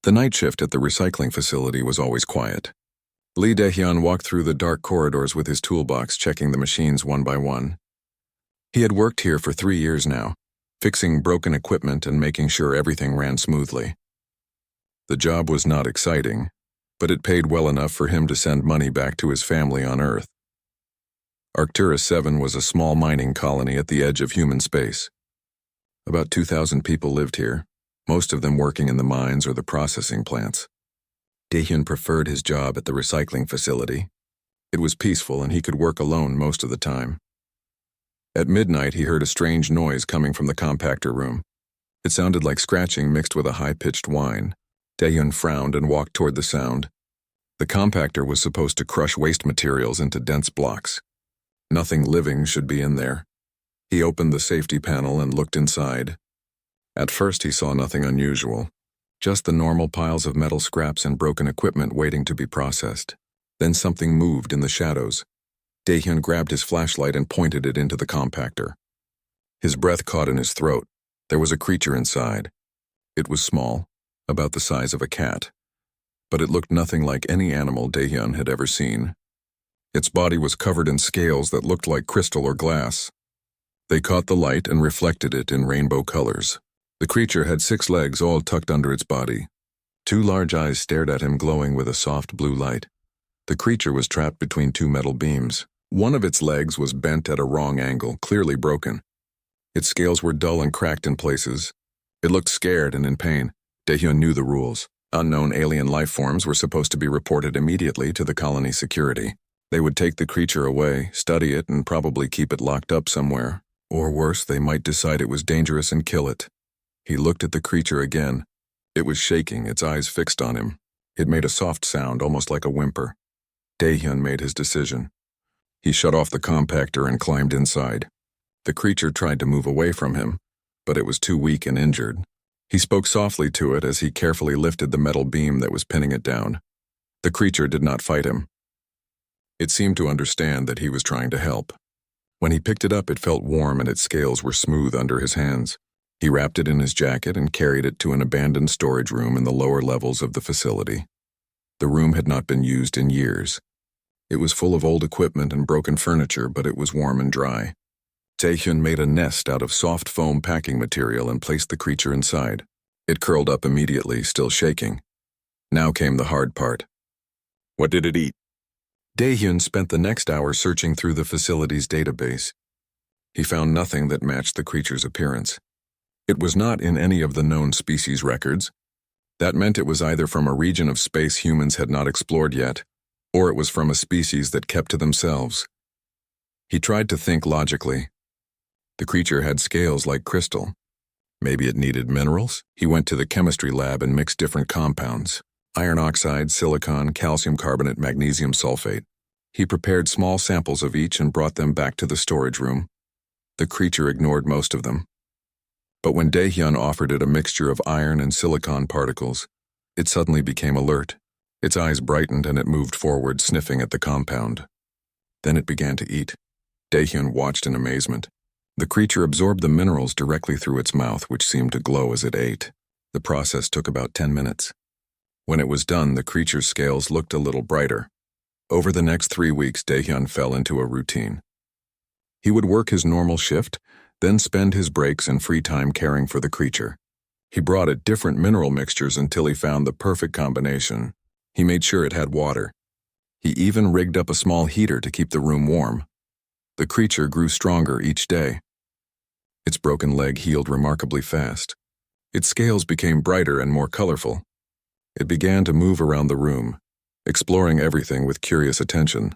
The night shift at the recycling facility was always quiet. Lee Dae-hyun walked through the dark corridors with his toolbox, checking the machines one by one. He had worked here for 3 years now, fixing broken equipment and making sure everything ran smoothly. The job was not exciting, but it paid well enough for him to send money back to his family on Earth. Arcturus 7 was a small mining colony at the edge of human space. About 2,000 people lived here, most of them working in the mines or the processing plants. Dae-hyun preferred his job at the recycling facility. It was peaceful and he could work alone most of the time. At midnight, he heard a strange noise coming from the compactor room. It sounded like scratching mixed with a high-pitched whine. Dae-hyun frowned and walked toward the sound. The compactor was supposed to crush waste materials into dense blocks. Nothing living should be in there. He opened the safety panel and looked inside. At first, he saw nothing unusual, just the normal piles of metal scraps and broken equipment waiting to be processed. Then something moved in the shadows. Dae-hyun grabbed his flashlight and pointed it into the compactor. His breath caught in his throat. There was a creature inside. It was small, about the size of a cat, but it looked nothing like any animal Dae-hyun had ever seen. Its body was covered in scales that looked like crystal or glass. They caught the light and reflected it in rainbow colors. The creature had 6 legs all tucked under its body. 2 large eyes stared at him, glowing with a soft blue light. The creature was trapped between 2 metal beams. One of its legs was bent at a wrong angle, clearly broken. Its scales were dull and cracked in places. It looked scared and in pain. Dae-hyun knew the rules. Unknown alien life forms were supposed to be reported immediately to the colony security. They would take the creature away, study it, and probably keep it locked up somewhere. Or worse, they might decide it was dangerous and kill it. He looked at the creature again. It was shaking, its eyes fixed on him. It made a soft sound, almost like a whimper. Dae-hyun made his decision. He shut off the compactor and climbed inside. The creature tried to move away from him, but it was too weak and injured. He spoke softly to it as he carefully lifted the metal beam that was pinning it down. The creature did not fight him. It seemed to understand that he was trying to help. When he picked it up, it felt warm and its scales were smooth under his hands. He wrapped it in his jacket and carried it to an abandoned storage room in the lower levels of the facility. The room had not been used in years. It was full of old equipment and broken furniture, but it was warm and dry. Dae-hyun made a nest out of soft foam packing material and placed the creature inside. It curled up immediately, still shaking. Now came the hard part. What did it eat? Dae-hyun spent the next hour searching through the facility's database. He found nothing that matched the creature's appearance. It was not in any of the known species records. That meant it was either from a region of space humans had not explored yet, or it was from a species that kept to themselves. He tried to think logically. The creature had scales like crystal. Maybe it needed minerals? He went to the chemistry lab and mixed different compounds: iron oxide, silicon, calcium carbonate, magnesium sulfate. He prepared small samples of each and brought them back to the storage room. The creature ignored most of them. But when Dae-hyun offered it a mixture of iron and silicon particles, it suddenly became alert. Its eyes brightened and it moved forward, sniffing at the compound. Then it began to eat. Dae-hyun watched in amazement. The creature absorbed the minerals directly through its mouth, which seemed to glow as it ate. The process took about 10 minutes. When it was done, the creature's scales looked a little brighter. Over the next 3 weeks, Dae-hyun fell into a routine. He would work his normal shift, then spend his breaks and free time caring for the creature. He brought it different mineral mixtures until he found the perfect combination. He made sure it had water. He even rigged up a small heater to keep the room warm. The creature grew stronger each day. Its broken leg healed remarkably fast. Its scales became brighter and more colorful. It began to move around the room, exploring everything with curious attention.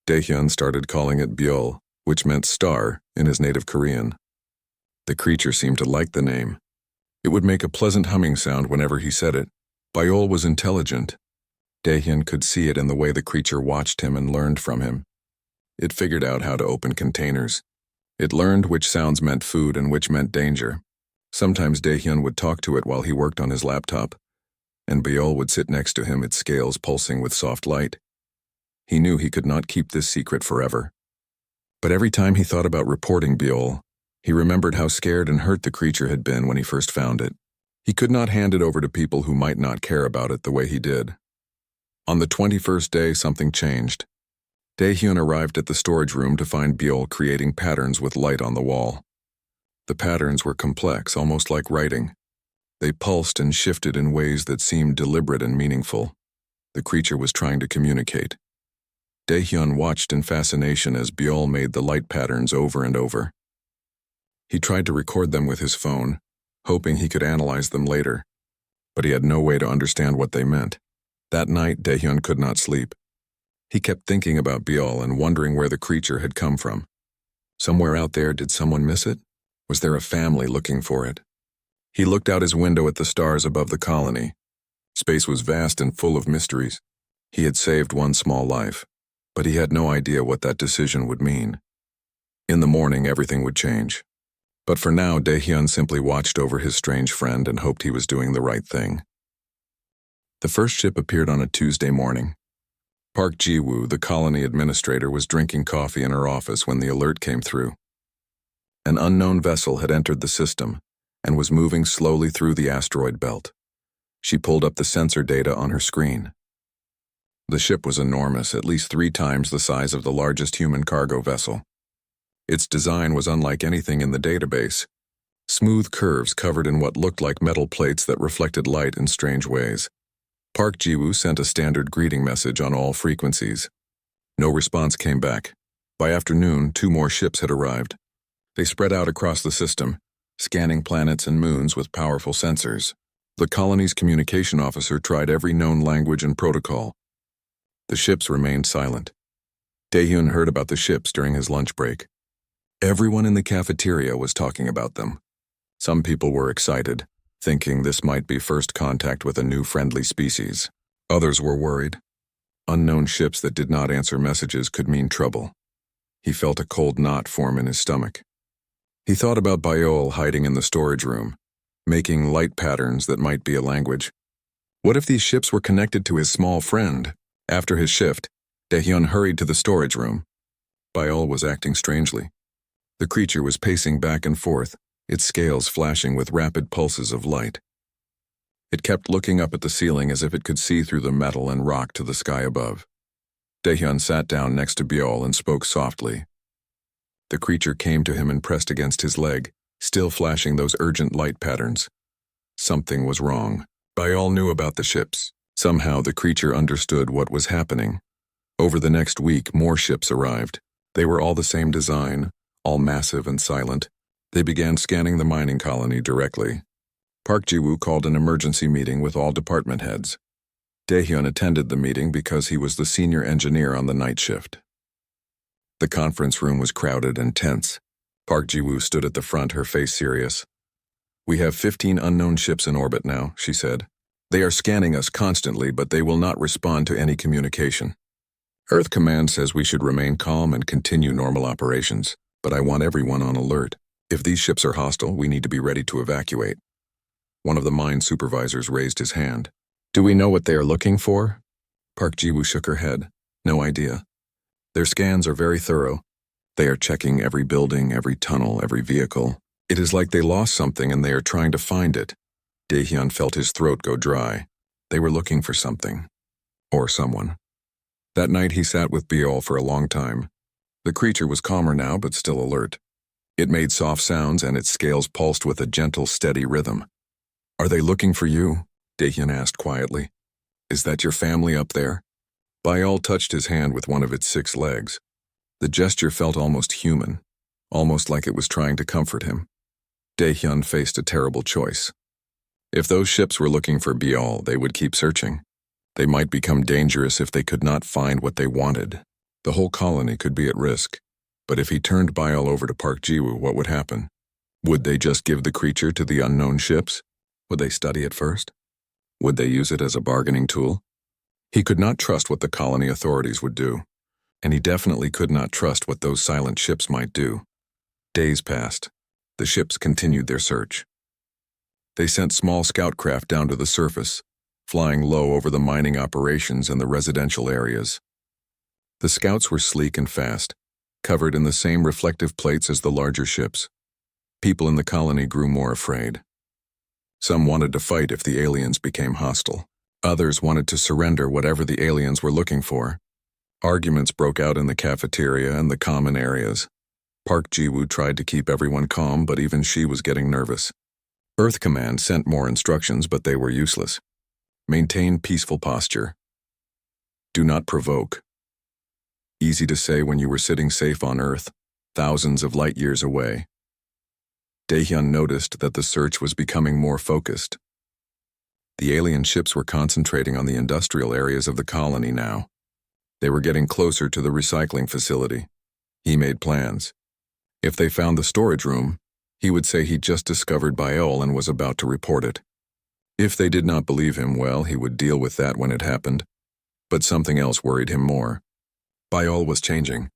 Dae-hyun started calling it Byul, which meant star in his native Korean. The creature seemed to like the name. It would make a pleasant humming sound whenever he said it. Byul was intelligent. Dae-hyun could see it in the way the creature watched him and learned from him. It figured out how to open containers. It learned which sounds meant food and which meant danger. Sometimes Dae-hyun would talk to it while he worked on his laptop, and Byul would sit next to him, its scales pulsing with soft light. He knew he could not keep this secret forever. But every time he thought about reporting Byul, he remembered how scared and hurt the creature had been when he first found it. He could not hand it over to people who might not care about it the way he did. On the 21st day, something changed. Daehyun arrived at the storage room to find Byul creating patterns with light on the wall. The patterns were complex, almost like writing. They pulsed and shifted in ways that seemed deliberate and meaningful. The creature was trying to communicate. Daehyun watched in fascination as Byul made the light patterns over and over. He tried to record them with his phone, hoping he could analyze them later, but he had no way to understand what they meant. That night, Daehyun could not sleep. He kept thinking about Byul and wondering where the creature had come from. Somewhere out there, did someone miss it? Was there a family looking for it? He looked out his window at the stars above the colony. Space was vast and full of mysteries. He had saved one small life, but he had no idea what that decision would mean. In the morning, everything would change. But for now, Daehyun simply watched over his strange friend and hoped he was doing the right thing. The first ship appeared on a Tuesday morning. Park Ji-woo, the colony administrator, was drinking coffee in her office when the alert came through. An unknown vessel had entered the system and was moving slowly through the asteroid belt. She pulled up the sensor data on her screen. The ship was enormous, at least 3 times the size of the largest human cargo vessel. Its design was unlike anything in the database. Smooth curves covered in what looked like metal plates that reflected light in strange ways. Park Ji-woo sent a standard greeting message on all frequencies. No response came back. By afternoon, 2 more ships had arrived. They spread out across the system, scanning planets and moons with powerful sensors. The colony's communication officer tried every known language and protocol. The ships remained silent. Daehyun heard about the ships during his lunch break. Everyone in the cafeteria was talking about them. Some people were excited, thinking this might be first contact with a new friendly species. Others were worried. Unknown ships that did not answer messages could mean trouble. He felt a cold knot form in his stomach. He thought about Byul hiding in the storage room, making light patterns that might be a language. What if these ships were connected to his small friend? After his shift, Daehyun hurried to the storage room. Byul was acting strangely. The creature was pacing back and forth, its scales flashing with rapid pulses of light. It kept looking up at the ceiling as if it could see through the metal and rock to the sky above. Daehyun sat down next to Byul and spoke softly. The creature came to him and pressed against his leg, still flashing those urgent light patterns. Something was wrong. Byul knew about the ships. Somehow the creature understood what was happening. Over the next week, more ships arrived. They were all the same design, all massive and silent. They began scanning the mining colony directly. Park Ji-woo called an emergency meeting with all department heads. Daehyun attended the meeting because he was the senior engineer on the night shift. The conference room was crowded and tense. Park Ji-woo stood at the front, her face serious. "We have 15 unknown ships in orbit now," she said. "They are scanning us constantly, but they will not respond to any communication. Earth Command says we should remain calm and continue normal operations, but I want everyone on alert. If these ships are hostile, we need to be ready to evacuate." One of the mine supervisors raised his hand. "Do we know what they are looking for?" Park Ji-woo shook her head. "No idea. Their scans are very thorough. They are checking every building, every tunnel, every vehicle. It is like they lost something and they are trying to find it." Daehyun felt his throat go dry. They were looking for something. Or someone. That night he sat with Byul for a long time. The creature was calmer now, but still alert. It made soft sounds and its scales pulsed with a gentle, steady rhythm. "Are they looking for you?" Daehyun asked quietly. "Is that your family up there?" Byul touched his hand with one of its 6 legs. The gesture felt almost human, almost like it was trying to comfort him. Daehyun faced a terrible choice. If those ships were looking for Byul, they would keep searching. They might become dangerous if they could not find what they wanted. The whole colony could be at risk. But if he turned Byul over to Park Ji-woo, what would happen? Would they just give the creature to the unknown ships? Would they study it first? Would they use it as a bargaining tool? He could not trust what the colony authorities would do, and he definitely could not trust what those silent ships might do. Days passed. The ships continued their search. They sent small scout craft down to the surface, flying low over the mining operations and the residential areas. The scouts were sleek and fast, covered in the same reflective plates as the larger ships. People in the colony grew more afraid. Some wanted to fight if the aliens became hostile. Others wanted to surrender whatever the aliens were looking for. Arguments broke out in the cafeteria and the common areas. Park Ji-woo tried to keep everyone calm, but even she was getting nervous. Earth Command sent more instructions, but they were useless. Maintain peaceful posture. Do not provoke. Easy to say when you were sitting safe on Earth, thousands of light years away. Daehyun noticed that the search was becoming more focused. The alien ships were concentrating on the industrial areas of the colony now. They were getting closer to the recycling facility. He made plans. If they found the storage room, he would say he'd just discovered Biol and was about to report it. If they did not believe him, well, he would deal with that when it happened. But something else worried him more. Biol was changing.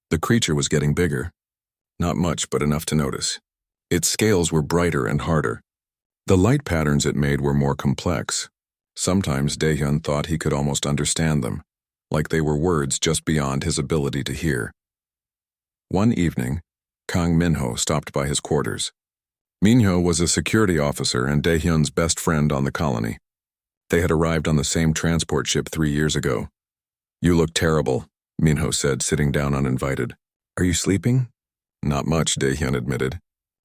The creature was getting bigger. Not much, but enough to notice. Its scales were brighter and harder. The light patterns it made were more complex. Sometimes Daehyun thought he could almost understand them, like they were words just beyond his ability to hear. One evening, Kang Minho stopped by his quarters. Minho was a security officer and Daehyun's best friend on the colony. They had arrived on the same transport ship 3 years ago. "You look terrible," Minho said, sitting down uninvited. "Are you sleeping?" "Not much," Daehyun admitted.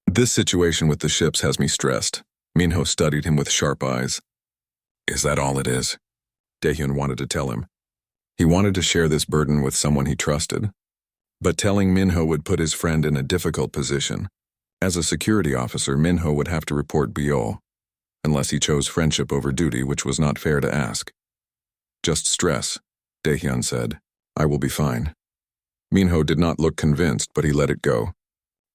"This situation with the ships has me stressed." Minho studied him with sharp eyes. "Is that all it is?" Daehyun wanted to tell him. He wanted to share this burden with someone he trusted. But telling Minho would put his friend in a difficult position. As a security officer, Minho would have to report Biol, unless he chose friendship over duty, which was not fair to ask. "Just stress," Daehyun said. "I will be fine." Minho did not look convinced, but he let it go.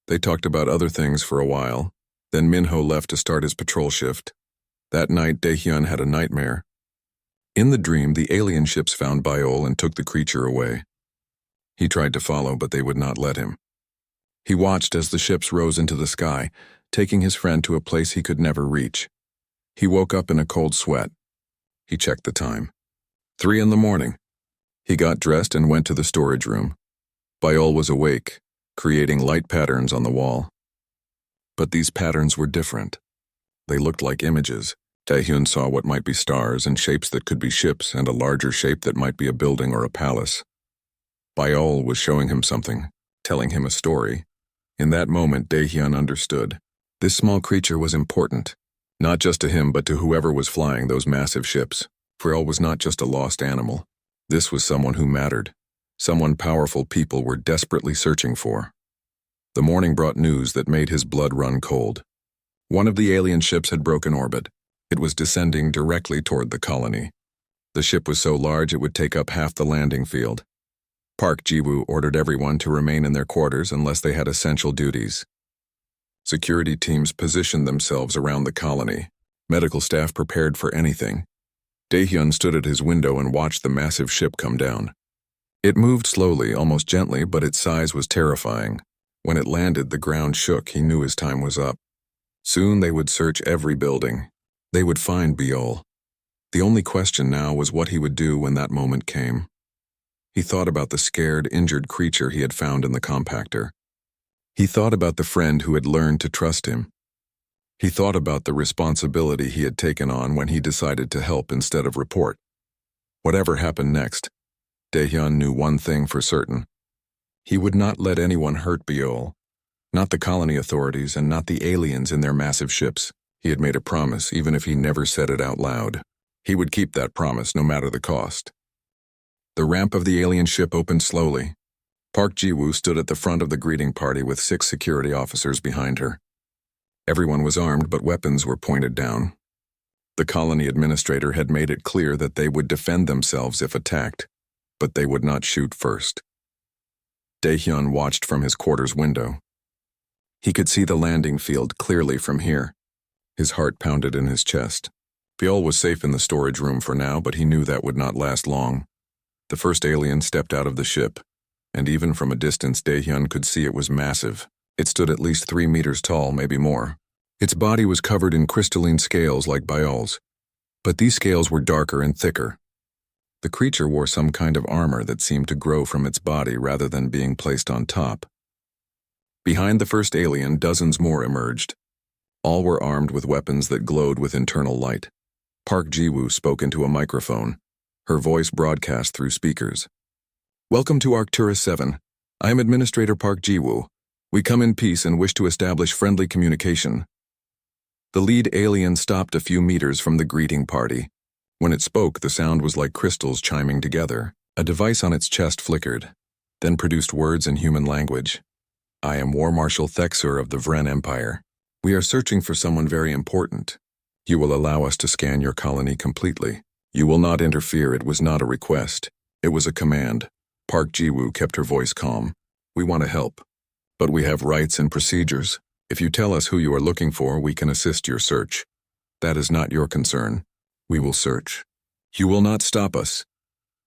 They talked about other things for a while. Then Minho left to start his patrol shift. That night, Daehyun had a nightmare. In the dream, the alien ships found Biol and took the creature away. He tried to follow, but they would not let him. He watched as the ships rose into the sky, taking his friend to a place he could never reach. He woke up in a cold sweat. He checked the time. 3 a.m. He got dressed and went to the storage room. Biol was awake, creating light patterns on the wall. But these patterns were different. They looked like images. Daehyun saw what might be stars and shapes that could be ships and a larger shape that might be a building or a palace. Biol was showing him something, telling him a story. In that moment, Daehyun understood. This small creature was important, not just to him but to whoever was flying those massive ships. Biol was not just a lost animal. This was someone who mattered, someone powerful people were desperately searching for. The morning brought news that made his blood run cold. One of the alien ships had broken orbit. It was descending directly toward the colony. The ship was so large it would take up half the landing field. Park Ji-woo ordered everyone to remain in their quarters unless they had essential duties. Security teams positioned themselves around the colony. Medical staff prepared for anything. Daehyun stood at his window and watched the massive ship come down. It moved slowly, almost gently, but its size was terrifying. When it landed, the ground shook. He knew his time was up. Soon they would search every building. They would find Biol. The only question now was what he would do when that moment came. He thought about the scared, injured creature he had found in the compactor. He thought about the friend who had learned to trust him. He thought about the responsibility he had taken on when he decided to help instead of report. Whatever happened next, Daehyun knew one thing for certain. He would not let anyone hurt Biol. Not the colony authorities and not the aliens in their massive ships. He had made a promise, even if he never said it out loud. He would keep that promise no matter the cost. The ramp of the alien ship opened slowly. Park Ji-woo stood at the front of the greeting party with 6 security officers behind her. Everyone was armed, but weapons were pointed down. The colony administrator had made it clear that they would defend themselves if attacked, but they would not shoot first. Daehyun watched from his quarters window. He could see the landing field clearly from here. His heart pounded in his chest. Biol was safe in the storage room for now, but he knew that would not last long. The first alien stepped out of the ship, and even from a distance Daehyun could see it was massive. It stood at least 3 meters tall, maybe more. Its body was covered in crystalline scales like Biol's, but these scales were darker and thicker. The creature wore some kind of armor that seemed to grow from its body rather than being placed on top. Behind the first alien, dozens more emerged. All were armed with weapons that glowed with internal light. Park Ji-woo spoke into a microphone. Her voice broadcast through speakers. "Welcome to Arcturus 7. I am Administrator Park Ji-woo. We come in peace and wish to establish friendly communication." The lead alien stopped a few meters from the greeting party. When it spoke, the sound was like crystals chiming together. A device on its chest flickered, then produced words in human language. "I am War Marshal Thexur of the Vren Empire. We are searching for someone very important. You will allow us to scan your colony completely. You will not interfere. It was not a request. It was a command." Park Ji-woo kept her voice calm. "We want to help, but we have rights and procedures. If you tell us who you are looking for, we can assist your search. That is not your concern. We will search. You will not stop us."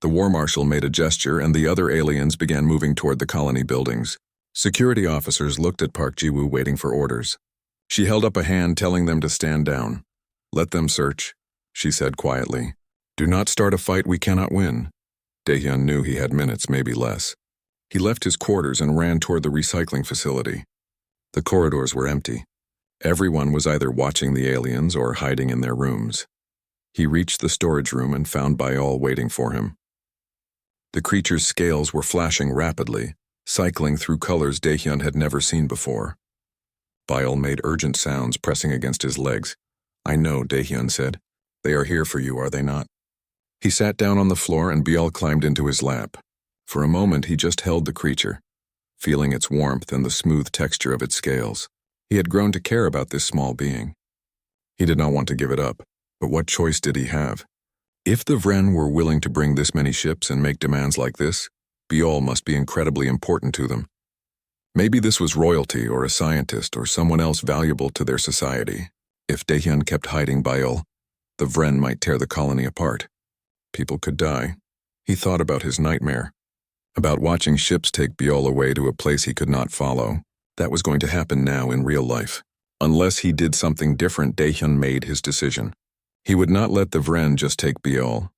The War Marshal made a gesture, and the other aliens began moving toward the colony buildings. Security officers looked at Park Ji-woo, waiting for orders. She held up a hand, telling them to stand down. "Let them search," she said quietly. "Do not start a fight we cannot win." Daehyun knew he had minutes, maybe less. He left his quarters and ran toward the recycling facility. The corridors were empty. Everyone was either watching the aliens or hiding in their rooms. He reached the storage room and found Bayal waiting for him. The creature's scales were flashing rapidly, cycling through colors Daehyun had never seen before. Bayal made urgent sounds, pressing against his legs. "I know," Daehyun said. "They are here for you, are they not?" He sat down on the floor and Bayal climbed into his lap. For a moment he just held the creature, feeling its warmth and the smooth texture of its scales. He had grown to care about this small being. He did not want to give it up, but what choice did he have? If the Vren were willing to bring this many ships and make demands like this, Bayal must be incredibly important to them. Maybe this was royalty or a scientist or someone else valuable to their society. If Daehyun kept hiding Bayal, the Vren might tear the colony apart. People could die. He thought about his nightmare, about watching ships take Bayal away to a place he could not follow. That was going to happen now in real life. Unless he did something different, Daehyun made his decision. He would not let the Vren just take Bayal.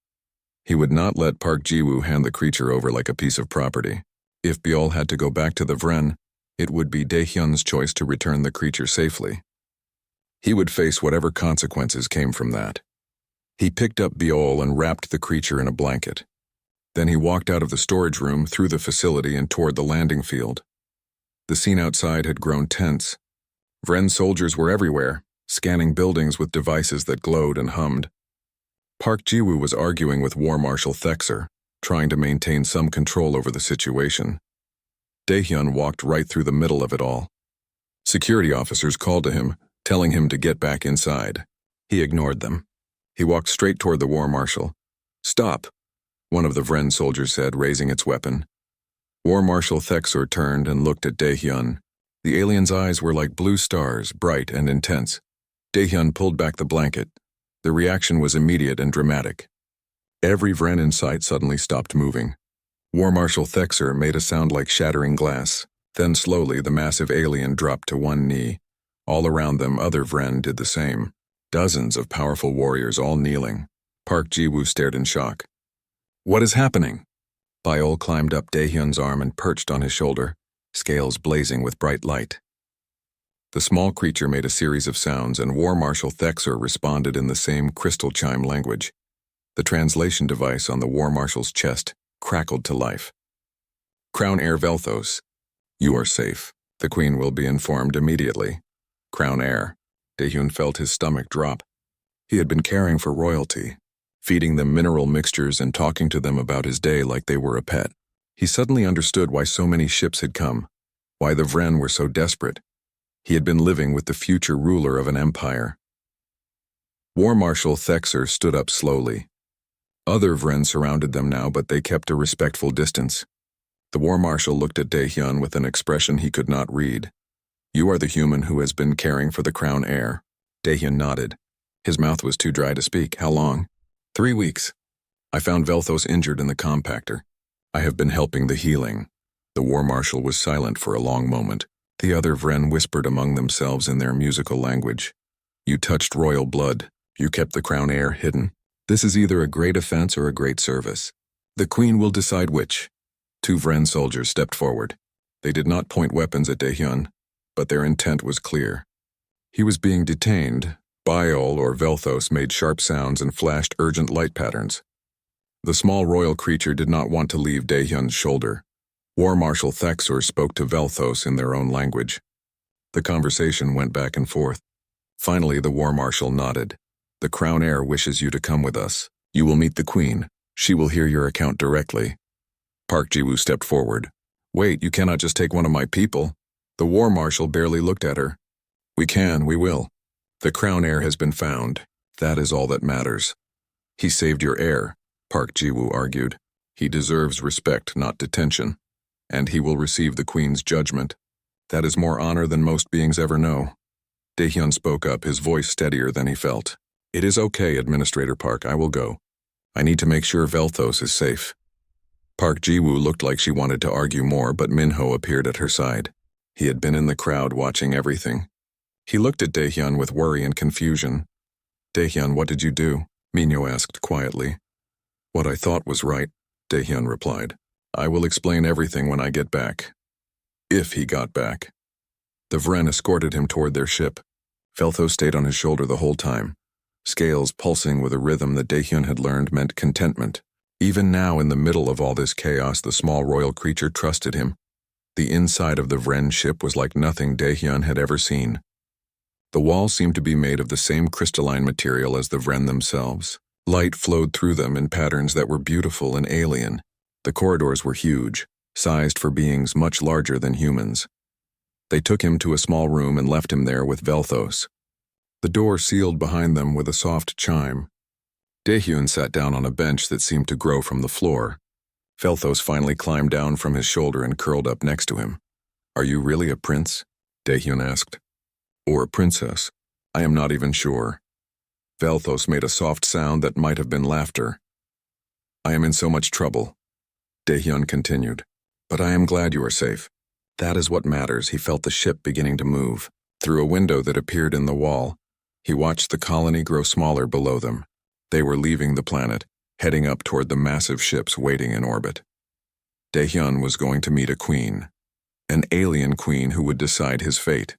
He would not let Park Ji-woo hand the creature over like a piece of property. If Bayal had to go back to the Vren, it would be Daehyun's choice to return the creature safely. He would face whatever consequences came from that. He picked up Bayal and wrapped the creature in a blanket. Then he walked out of the storage room, through the facility, and toward the landing field. The scene outside had grown tense. Vren soldiers were everywhere, scanning buildings with devices that glowed and hummed. Park Ji-woo was arguing with War Marshal Thexur, trying to maintain some control over the situation. Daehyun walked right through the middle of it all. Security officers called to him, telling him to get back inside. He ignored them. He walked straight toward the War Marshal. "Stop," one of the Vren soldiers said, raising its weapon. War Marshal Thexur turned and looked at Daehyun. The alien's eyes were like blue stars, bright and intense. Daehyun pulled back the blanket. The reaction was immediate and dramatic. Every Vren in sight suddenly stopped moving. War Marshal Thexur made a sound like shattering glass. Then slowly the massive alien dropped to one knee. All around them, other Vren did the same. Dozens of powerful warriors all kneeling. Park Ji-woo stared in shock. "What is happening?" Bayal climbed up Daehyun's arm and perched on his shoulder, scales blazing with bright light. The small creature made a series of sounds, and War Marshal Thexur responded in the same crystal chime language. The translation device on the War Marshal's chest crackled to life. "Crown Heir Velthos, you are safe. The Queen will be informed immediately." Crown Heir. Daehyun felt his stomach drop. He had been caring for royalty, feeding them mineral mixtures and talking to them about his day like they were a pet. He suddenly understood why so many ships had come, why the Vren were so desperate. He had been living with the future ruler of an empire. War Marshal Thexur stood up slowly. Other Vren surrounded them now, but they kept a respectful distance. The War Marshal looked at Daehyun with an expression he could not read. "You are the human who has been caring for the Crown Heir." Daehyun nodded. His mouth was too dry to speak. "How long?" 3 weeks. I found Velthos injured in the compactor. I have been helping the healing." The War Marshal was silent for a long moment. The other Vren whispered among themselves in their musical language. "You touched royal blood. You kept the Crown Heir hidden. This is either a great offense or a great service. The Queen will decide which." 2 Vren soldiers stepped forward. They did not point weapons at Daehyun, but their intent was clear. He was being detained. Biol or Velthos made sharp sounds and flashed urgent light patterns. The small royal creature did not want to leave Daehyun's shoulder. War Marshal Thexor spoke to Velthos in their own language. The conversation went back and forth. Finally, the War Marshal nodded. The Crown Heir wishes you to come with us. You will meet the Queen. She will hear your account directly. Park Ji-woo stepped forward. Wait, you cannot just take one of my people. The War Marshal barely looked at her. We will. The Crown Heir has been found. That is all that matters. He saved your heir, Park Ji-woo argued. He deserves respect, not detention. And he will receive the Queen's judgment. That is more honor than most beings ever know. Daehyun spoke up, his voice steadier than he felt. It is okay, Administrator Park, I will go. I need to make sure Velthos is safe. Park Ji-woo looked like she wanted to argue more, but Minho appeared at her side. He had been in the crowd watching everything. He looked at Daehyun with worry and confusion. Daehyun, what did you do? Minho asked quietly. What I thought was right, Daehyun replied. I will explain everything when I get back. If he got back. The Vren escorted him toward their ship. Velthos stayed on his shoulder the whole time. Scales pulsing with a rhythm that Daehyun had learned meant contentment. Even now, in the middle of all this chaos, the small royal creature trusted him. The inside of the Vren ship was like nothing Daehyun had ever seen. The walls seemed to be made of the same crystalline material as the Vren themselves. Light flowed through them in patterns that were beautiful and alien. The corridors were huge, sized for beings much larger than humans. They took him to a small room and left him there with Velthos. The door sealed behind them with a soft chime. Daehyun sat down on a bench that seemed to grow from the floor. Velthos finally climbed down from his shoulder and curled up next to him. Are you really a prince? Daehyun asked. Or a princess? I am not even sure. Velthos made a soft sound that might have been laughter. I am in so much trouble. Daehyun continued. But I am glad you are safe. That is what matters. He felt the ship beginning to move. Through a window that appeared in the wall, he watched the colony grow smaller below them. They were leaving the planet, heading up toward the massive ships waiting in orbit. Daehyun was going to meet a queen. An alien queen who would decide his fate.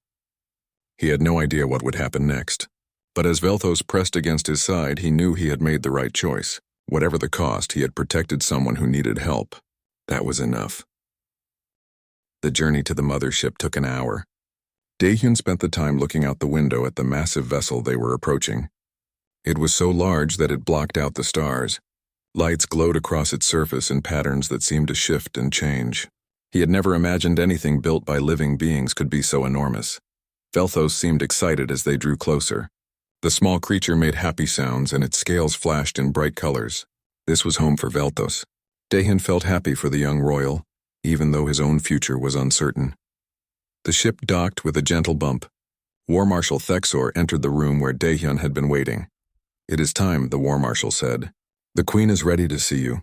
He had no idea what would happen next. But as Velthos pressed against his side, he knew he had made the right choice. Whatever the cost, he had protected someone who needed help. That was enough. The journey to the mothership took an hour. Daehyun spent the time looking out the window at the massive vessel they were approaching. It was so large that it blocked out the stars. Lights glowed across its surface in patterns that seemed to shift and change. He had never imagined anything built by living beings could be so enormous. Velthos seemed excited as they drew closer. The small creature made happy sounds and its scales flashed in bright colors. This was home for Velthos. Daehyun felt happy for the young royal, even though his own future was uncertain. The ship docked with a gentle bump. War Marshal Thexor entered the room where Daehyun had been waiting. It is time, the War Marshal said. The Queen is ready to see you.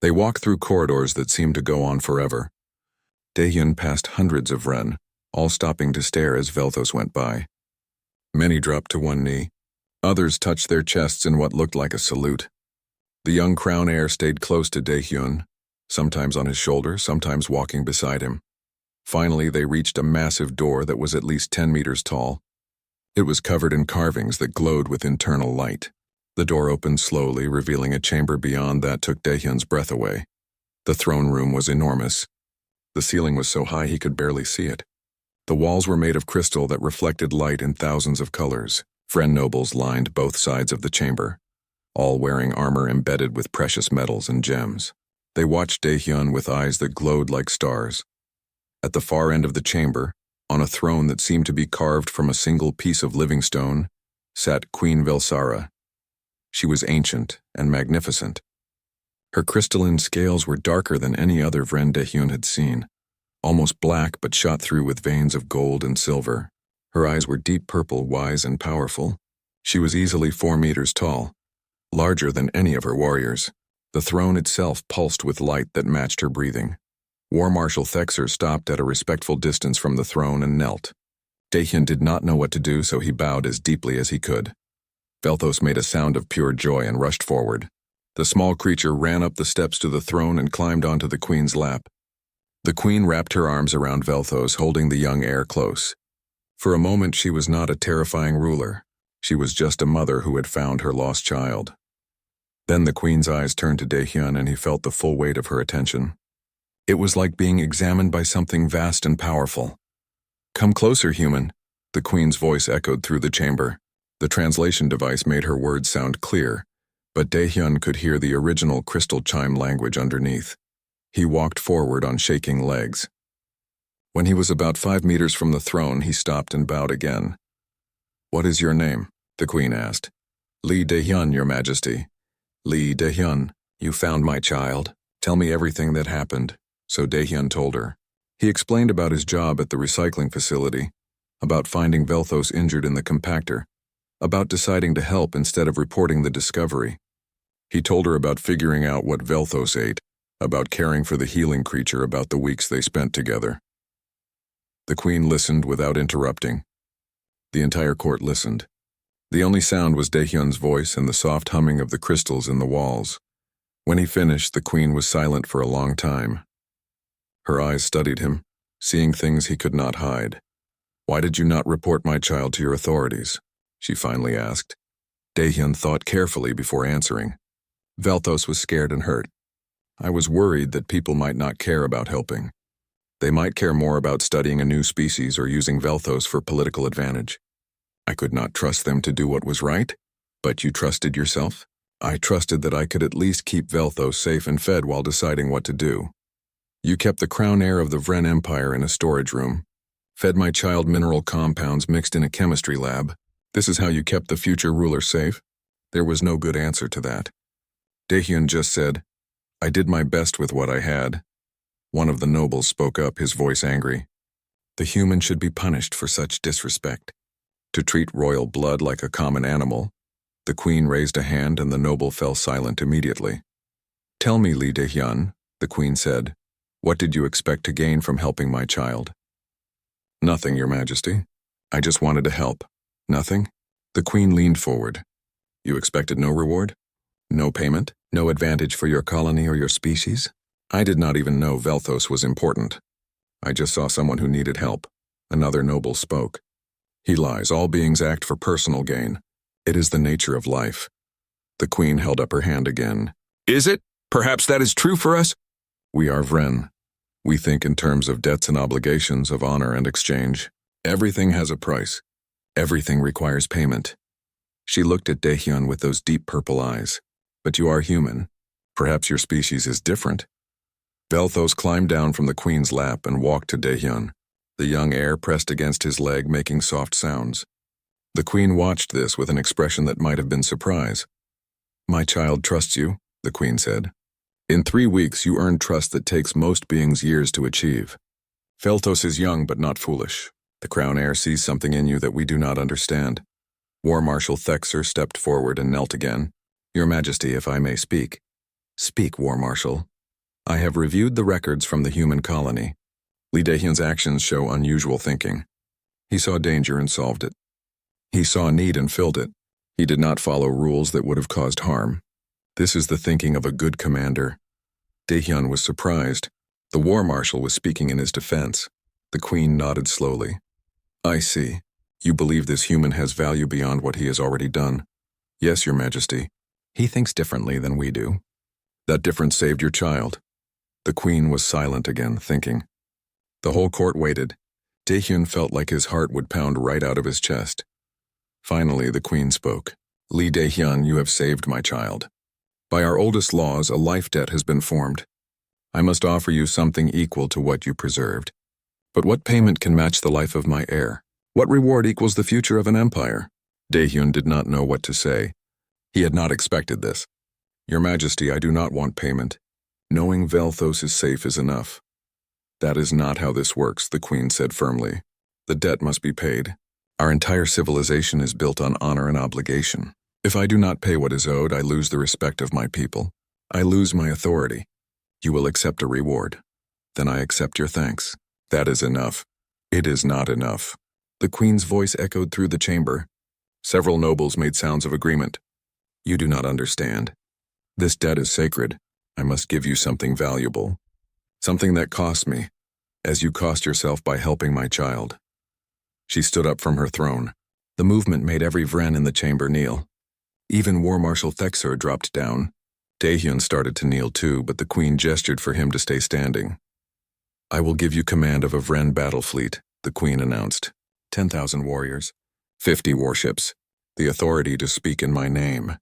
They walked through corridors that seemed to go on forever. Daehyun passed hundreds of Vren, all stopping to stare as Velthos went by. Many dropped to one knee. Others touched their chests in what looked like a salute. The young Crown Heir stayed close to Daehyun, sometimes on his shoulder, sometimes walking beside him. Finally, they reached a massive door that was at least 10 meters tall. It was covered in carvings that glowed with internal light. The door opened slowly, revealing a chamber beyond that took Daehyun's breath away. The throne room was enormous. The ceiling was so high he could barely see it. The walls were made of crystal that reflected light in thousands of colors. Vren nobles lined both sides of the chamber, all wearing armor embedded with precious metals and gems. They watched Daehyun with eyes that glowed like stars. At the far end of the chamber, on a throne that seemed to be carved from a single piece of living stone, sat Queen Velsara. She was ancient and magnificent. Her crystalline scales were darker than any other Vren Daehyun had seen, almost black but shot through with veins of gold and silver. Her eyes were deep purple, wise and powerful. She was easily 4 meters tall, larger than any of her warriors. The throne itself pulsed with light that matched her breathing. War Marshal Thexor stopped at a respectful distance from the throne and knelt. Daehyun did not know what to do, so he bowed as deeply as he could. Velthos made a sound of pure joy and rushed forward. The small creature ran up the steps to the throne and climbed onto the Queen's lap. The Queen wrapped her arms around Velthos, holding the young heir close. For a moment she was not a terrifying ruler. She was just a mother who had found her lost child. Then the queen's eyes turned to Daehyun and he felt the full weight of her attention. It was like being examined by something vast and powerful. "Come closer, human," the queen's voice echoed through the chamber. The translation device made her words sound clear, but Daehyun could hear the original crystal chime language underneath. He walked forward on shaking legs. When he was about 5 meters from the throne, he stopped and bowed again. "What is your name?" the queen asked. "Lee Daehyun, your majesty." "Lee Daehyun, you found my child. Tell me everything that happened." So Daehyun told her. He explained about his job at the recycling facility, about finding Velthos injured in the compactor, about deciding to help instead of reporting the discovery. He told her about figuring out what Velthos ate, about caring for the healing creature, about the weeks they spent together. The queen listened without interrupting. The entire court listened. The only sound was Daehyun's voice and the soft humming of the crystals in the walls. When he finished, the queen was silent for a long time. Her eyes studied him, seeing things he could not hide. "Why did you not report my child to your authorities?" she finally asked. Daehyun thought carefully before answering. "Velthos was scared and hurt. I was worried that people might not care about helping. They might care more about studying a new species or using Velthos for political advantage. I could not trust them to do what was right." "But you trusted yourself?" "I trusted that I could at least keep Velthos safe and fed while deciding what to do. You kept the crown heir of the Vren Empire in a storage room, fed my child mineral compounds mixed in a chemistry lab. This is how you kept the future ruler safe?" There was no good answer to that. Daehyun just said, "I did my best with what I had." One of the nobles spoke up, his voice angry. "The human should be punished for such disrespect. To treat royal blood like a common animal." The queen raised a hand and the noble fell silent immediately. "Tell me, Lee Daehyun," the queen said, "what did you expect to gain from helping my child?" "Nothing, your majesty. I just wanted to help." "Nothing?" The queen leaned forward. "You expected no reward? No payment? No advantage for your colony or your species?" "I did not even know Velthos was important. I just saw someone who needed help." Another noble spoke. "He lies. All beings act for personal gain. It is the nature of life." The queen held up her hand again. "Is it? Perhaps that is true for us?" "We are Vren. We think in terms of debts and obligations, of honor and exchange. Everything has a price. Everything requires payment." She looked at Daehyun with those deep purple eyes. "But you are human. Perhaps your species is different." Velthos climbed down from the queen's lap and walked to Daehyun. The young heir pressed against his leg, making soft sounds. The queen watched this with an expression that might have been surprise. "My child trusts you," the queen said. "In 3 weeks you earned trust that takes most beings years to achieve. Velthos is young but not foolish. The crown heir sees something in you that we do not understand." War Marshal Thexer stepped forward and knelt again. "Your Majesty, if I may speak." "Speak, War Marshal." "I have reviewed the records from the human colony. Lee Daehyun's actions show unusual thinking. He saw danger and solved it. He saw need and filled it. He did not follow rules that would have caused harm. This is the thinking of a good commander." Daehyun was surprised. The War Marshal was speaking in his defense. The queen nodded slowly. "I see. You believe this human has value beyond what he has already done." "Yes, your majesty. He thinks differently than we do." "That difference saved your child." The queen was silent again, thinking. The whole court waited. Daehyun felt like his heart would pound right out of his chest. Finally, the queen spoke. "Lee Daehyun, you have saved my child. By our oldest laws, a life debt has been formed. I must offer you something equal to what you preserved. But what payment can match the life of my heir? What reward equals the future of an empire?" Daehyun did not know what to say. He had not expected this. "Your Majesty, I do not want payment. Knowing Velthos is safe is enough." "That is not how this works," the queen said firmly. "The debt must be paid. Our entire civilization is built on honor and obligation. If I do not pay what is owed, I lose the respect of my people. I lose my authority. You will accept a reward. Then I accept your thanks. That is enough." "It is not enough." The queen's voice echoed through the chamber. Several nobles made sounds of agreement. "You do not understand. This debt is sacred. I must give you something valuable. Something that costs me, as you cost yourself by helping my child." She stood up from her throne. The movement made every Vren in the chamber kneel. Even War Marshal Thexor dropped down. Daehyun started to kneel too, but the queen gestured for him to stay standing. "I will give you command of a Vren battle fleet," the queen announced. 10,000 warriors, 50 warships, the authority to speak in my name.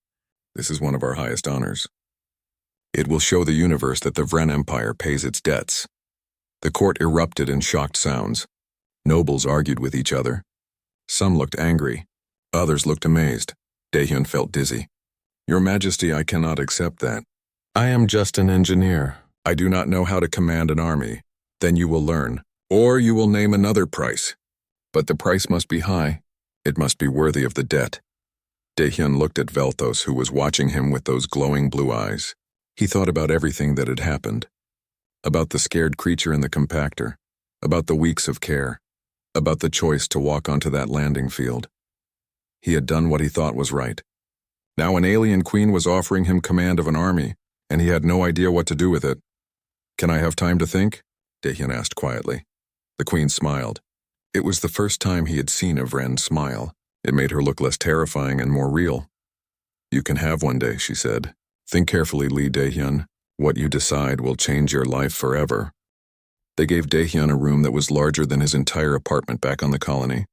This is one of our highest honors. It will show the universe that the Vren Empire pays its debts. The court erupted in shocked sounds. Nobles argued with each other. Some looked angry. Others looked amazed. Daehyun felt dizzy. "Your Majesty, I cannot accept that. I am just an engineer. I do not know how to command an army. Then you will learn. Or you will name another price. But the price must be high. It must be worthy of the debt." Daehyun looked at Velthos, who was watching him with those glowing blue eyes. He thought about everything that had happened. About the scared creature in the compactor. About the weeks of care. About the choice to walk onto that landing field. He had done what he thought was right. Now an alien queen was offering him command of an army, and he had no idea what to do with it. "Can I have time to think?" Daehyun asked quietly. The queen smiled. It was the first time he had seen a Vren smile. It made her look less terrifying and more real. "You can have one day," she said. "Think carefully, Lee Daehyun. What you decide will change your life forever." They gave Daehyun a room that was larger than his entire apartment back on the colony.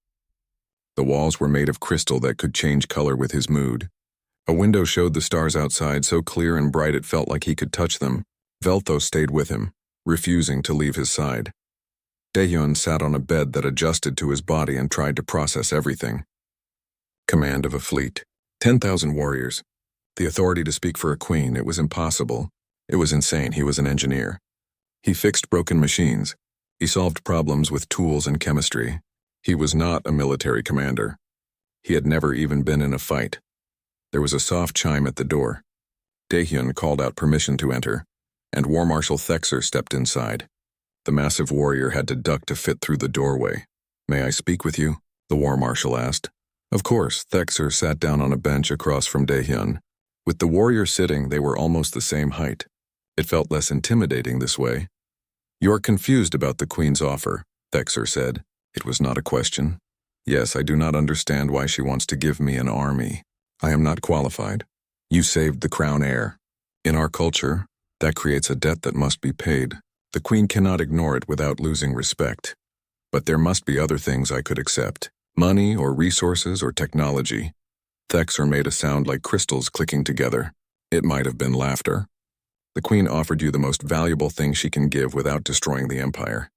The walls were made of crystal that could change color with his mood. A window showed the stars outside so clear and bright it felt like he could touch them. Velthos stayed with him, refusing to leave his side. Daehyun sat on a bed that adjusted to his body and tried to process everything. Command of a fleet. 10,000 warriors. The authority to speak for a queen. It was impossible. It was insane. He was an engineer. He fixed broken machines. He solved problems with tools and chemistry. He was not a military commander. He had never even been in a fight. There was a soft chime at the door. Daehyun called out permission to enter, and War Marshal Thexor stepped inside. The massive warrior had to duck to fit through the doorway. "May I speak with you?" the War Marshal asked. Of course, Thexor sat down on a bench across from Daehyun. With the warrior sitting, they were almost the same height. It felt less intimidating this way. "You are confused about the Queen's offer," Thexor said. It was not a question. "Yes, I do not understand why she wants to give me an army. I am not qualified. You saved the crown heir. In our culture, that creates a debt that must be paid. The Queen cannot ignore it without losing respect. But there must be other things I could accept. Money or resources or technology." Thexor made a sound like crystals clicking together. It might have been laughter. "The Queen offered you the most valuable thing she can give without destroying the Empire.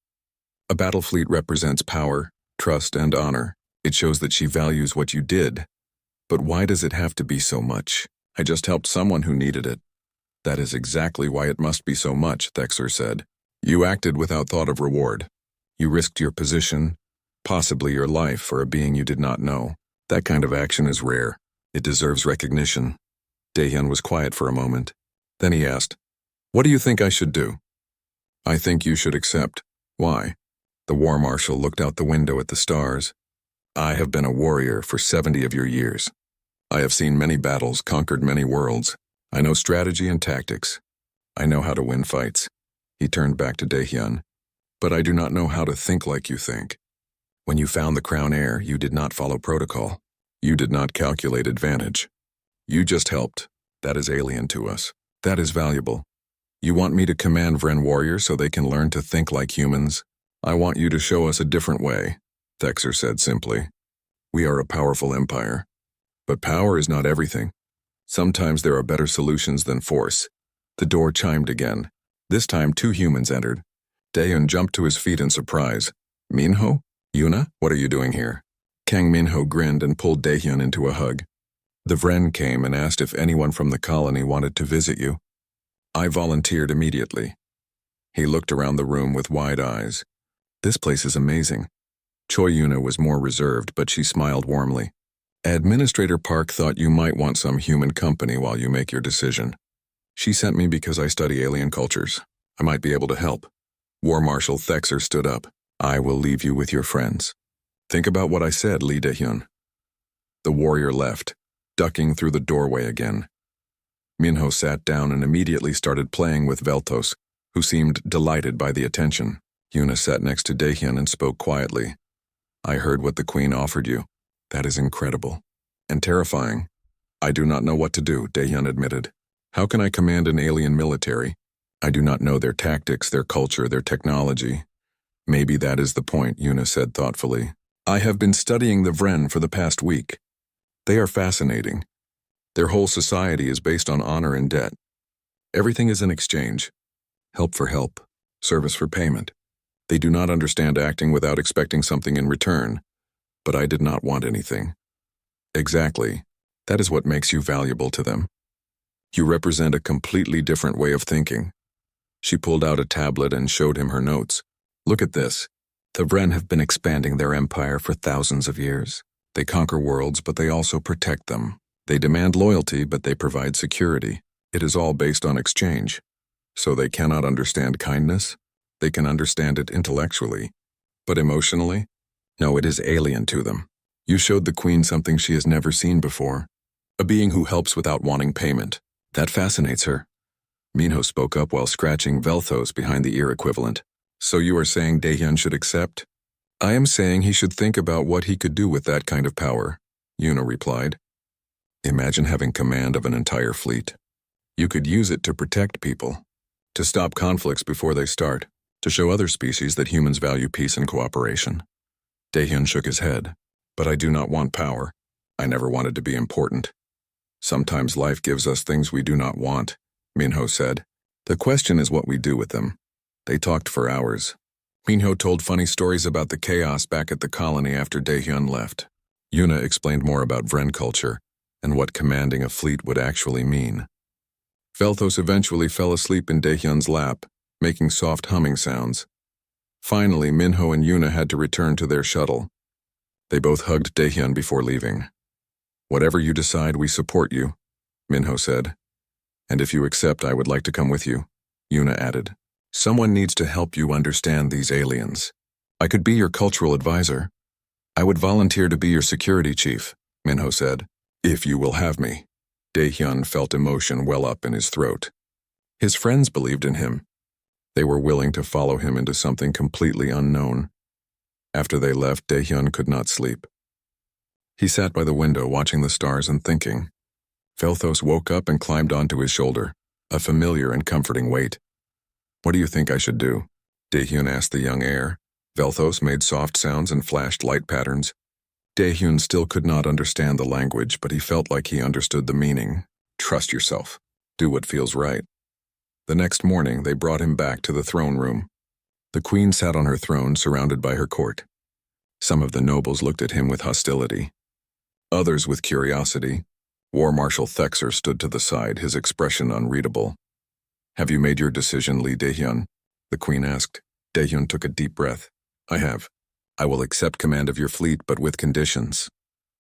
A battle fleet represents power, trust, and honor. It shows that she values what you did. But why does it have to be so much? I just helped someone who needed it." "That is exactly why it must be so much," Thexor said. "You acted without thought of reward. You risked your position, possibly your life, for a being you did not know. That kind of action is rare. It deserves recognition." Daehyun was quiet for a moment. Then he asked, "What do you think I should do?" "I think you should accept." "Why?" The War Marshal looked out the window at the stars. "I have been a warrior for 70 of your years. I have seen many battles, conquered many worlds. I know strategy and tactics. I know how to win fights." He turned back to Daehyun. "But I do not know how to think like you think. When you found the crown heir, you did not follow protocol. You did not calculate advantage. You just helped. That is alien to us. That is valuable. You want me to command Vren warriors so they can learn to think like humans? I want you to show us a different way," Thexor said simply. "We are a powerful empire. But power is not everything. Sometimes there are better solutions than force." The door chimed again. This time 2 humans entered. Daehyun jumped to his feet in surprise. "Minho? Yuna? What are you doing here?" Kang Minho grinned and pulled Daehyun into a hug. "The Vren came and asked if anyone from the colony wanted to visit you. I volunteered immediately." He looked around the room with wide eyes. "This place is amazing." Choi Yuna was more reserved, but she smiled warmly. "Administrator Park thought you might want some human company while you make your decision. She sent me because I study alien cultures. I might be able to help." War Marshal Thexor stood up. "I will leave you with your friends. Think about what I said, Lee Daehyun." The warrior left, ducking through the doorway again. Minho sat down and immediately started playing with Velthos, who seemed delighted by the attention. Yuna sat next to Daehyun and spoke quietly. I heard what the Queen offered you. That is incredible. And terrifying. I do not know what to do, Daehyun admitted. How can I command an alien military? I do not know their tactics, their culture, their technology. Maybe that is the point, Yuna said thoughtfully. I have been studying the Vren for the past week. They are fascinating. Their whole society is based on honor and debt. Everything is an exchange. Help for help, service for payment. They do not understand acting without expecting something in return. But I did not want anything. Exactly. That is what makes you valuable to them. You represent a completely different way of thinking. She pulled out a tablet and showed him her notes. Look at this. The Vren have been expanding their empire for thousands of years. They conquer worlds, but they also protect them. They demand loyalty, but they provide security. It is all based on exchange. So they cannot understand kindness? They can understand it intellectually. But emotionally? No, it is alien to them. You showed the Queen something she has never seen before. A being who helps without wanting payment. That fascinates her. Minho spoke up while scratching Velthos behind the ear equivalent. So you are saying Daehyun should accept? I am saying he should think about what he could do with that kind of power, Yuna replied. Imagine having command of an entire fleet. You could use it to protect people, to stop conflicts before they start, to show other species that humans value peace and cooperation. Daehyun shook his head. But I do not want power. I never wanted to be important. Sometimes life gives us things we do not want, Minho said. The question is what we do with them. They talked for hours. Minho told funny stories about the chaos back at the colony after Daehyun left. Yuna explained more about Vren culture and what commanding a fleet would actually mean. Velthos eventually fell asleep in Daehyun's lap, making soft humming sounds. Finally, Minho and Yuna had to return to their shuttle. They both hugged Daehyun before leaving. Whatever you decide, we support you, Minho said. And if you accept, I would like to come with you, Yuna added. Someone needs to help you understand these aliens. I could be your cultural advisor. I would volunteer to be your security chief, Minho said. If you will have me. Daehyun felt emotion well up in his throat. His friends believed in him. They were willing to follow him into something completely unknown. After they left, Daehyun could not sleep. He sat by the window watching the stars and thinking. Velthos woke up and climbed onto his shoulder, a familiar and comforting weight. What do you think I should do? Daehyun asked the young heir. Velthos made soft sounds and flashed light patterns. Daehyun still could not understand the language, but he felt like he understood the meaning. Trust yourself. Do what feels right. The next morning, they brought him back to the throne room. The Queen sat on her throne, surrounded by her court. Some of the nobles looked at him with hostility. Others with curiosity. War Marshal Thexer stood to the side, his expression unreadable. Have you made your decision, Lee Daehyun? The Queen asked. Daehyun took a deep breath. I have. I will accept command of your fleet, but with conditions.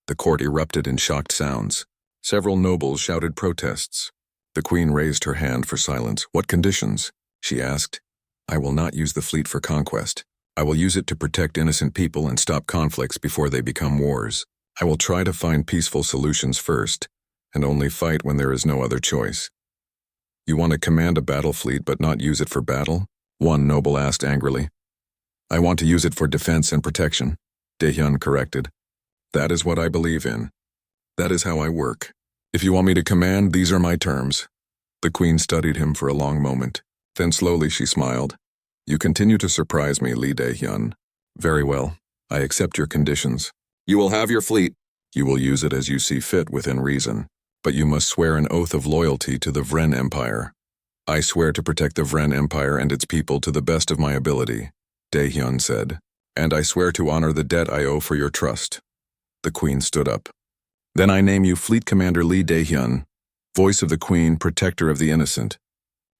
The court erupted in shocked sounds. Several nobles shouted protests. The Queen raised her hand for silence. What conditions? She asked. I will not use the fleet for conquest. I will use it to protect innocent people and stop conflicts before they become wars. I will try to find peaceful solutions first, and only fight when there is no other choice. You want to command a battle fleet but not use it for battle? One noble asked angrily. I want to use it for defense and protection, Daehyun corrected. That is what I believe in. That is how I work. If you want me to command, these are my terms. The Queen studied him for a long moment. Then slowly she smiled. You continue to surprise me, Lee Daehyun. Very well. I accept your conditions. You will have your fleet. You will use it as you see fit within reason. But you must swear an oath of loyalty to the Vren Empire. I swear to protect the Vren Empire and its people to the best of my ability, Daehyun said. And I swear to honor the debt I owe for your trust. The Queen stood up. Then I name you Fleet Commander Lee Daehyun, voice of the Queen, protector of the innocent.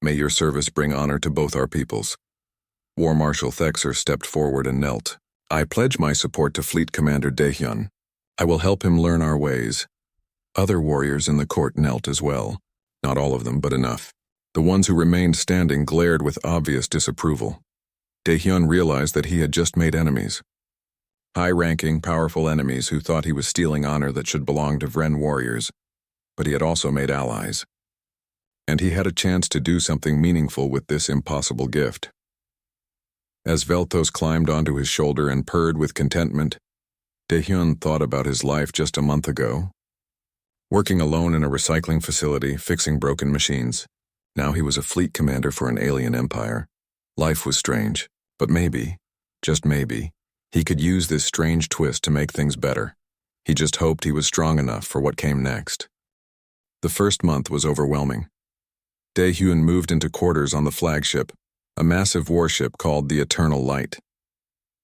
May your service bring honor to both our peoples. War Marshal Thexer stepped forward and knelt. I pledge my support to Fleet Commander Daehyun. I will help him learn our ways. Other warriors in the court knelt as well. Not all of them, but enough. The ones who remained standing glared with obvious disapproval. Daehyun realized that he had just made enemies. High-ranking, powerful enemies who thought he was stealing honor that should belong to Vren warriors. But he had also made allies. And he had a chance to do something meaningful with this impossible gift. As Velthos climbed onto his shoulder and purred with contentment, Daehyun thought about his life just a month ago. Working alone in a recycling facility, fixing broken machines. Now he was a fleet commander for an alien empire. Life was strange, but maybe, just maybe, he could use this strange twist to make things better. He just hoped he was strong enough for what came next. The first month was overwhelming. Daehyun moved into quarters on the flagship, a massive warship called the Eternal Light.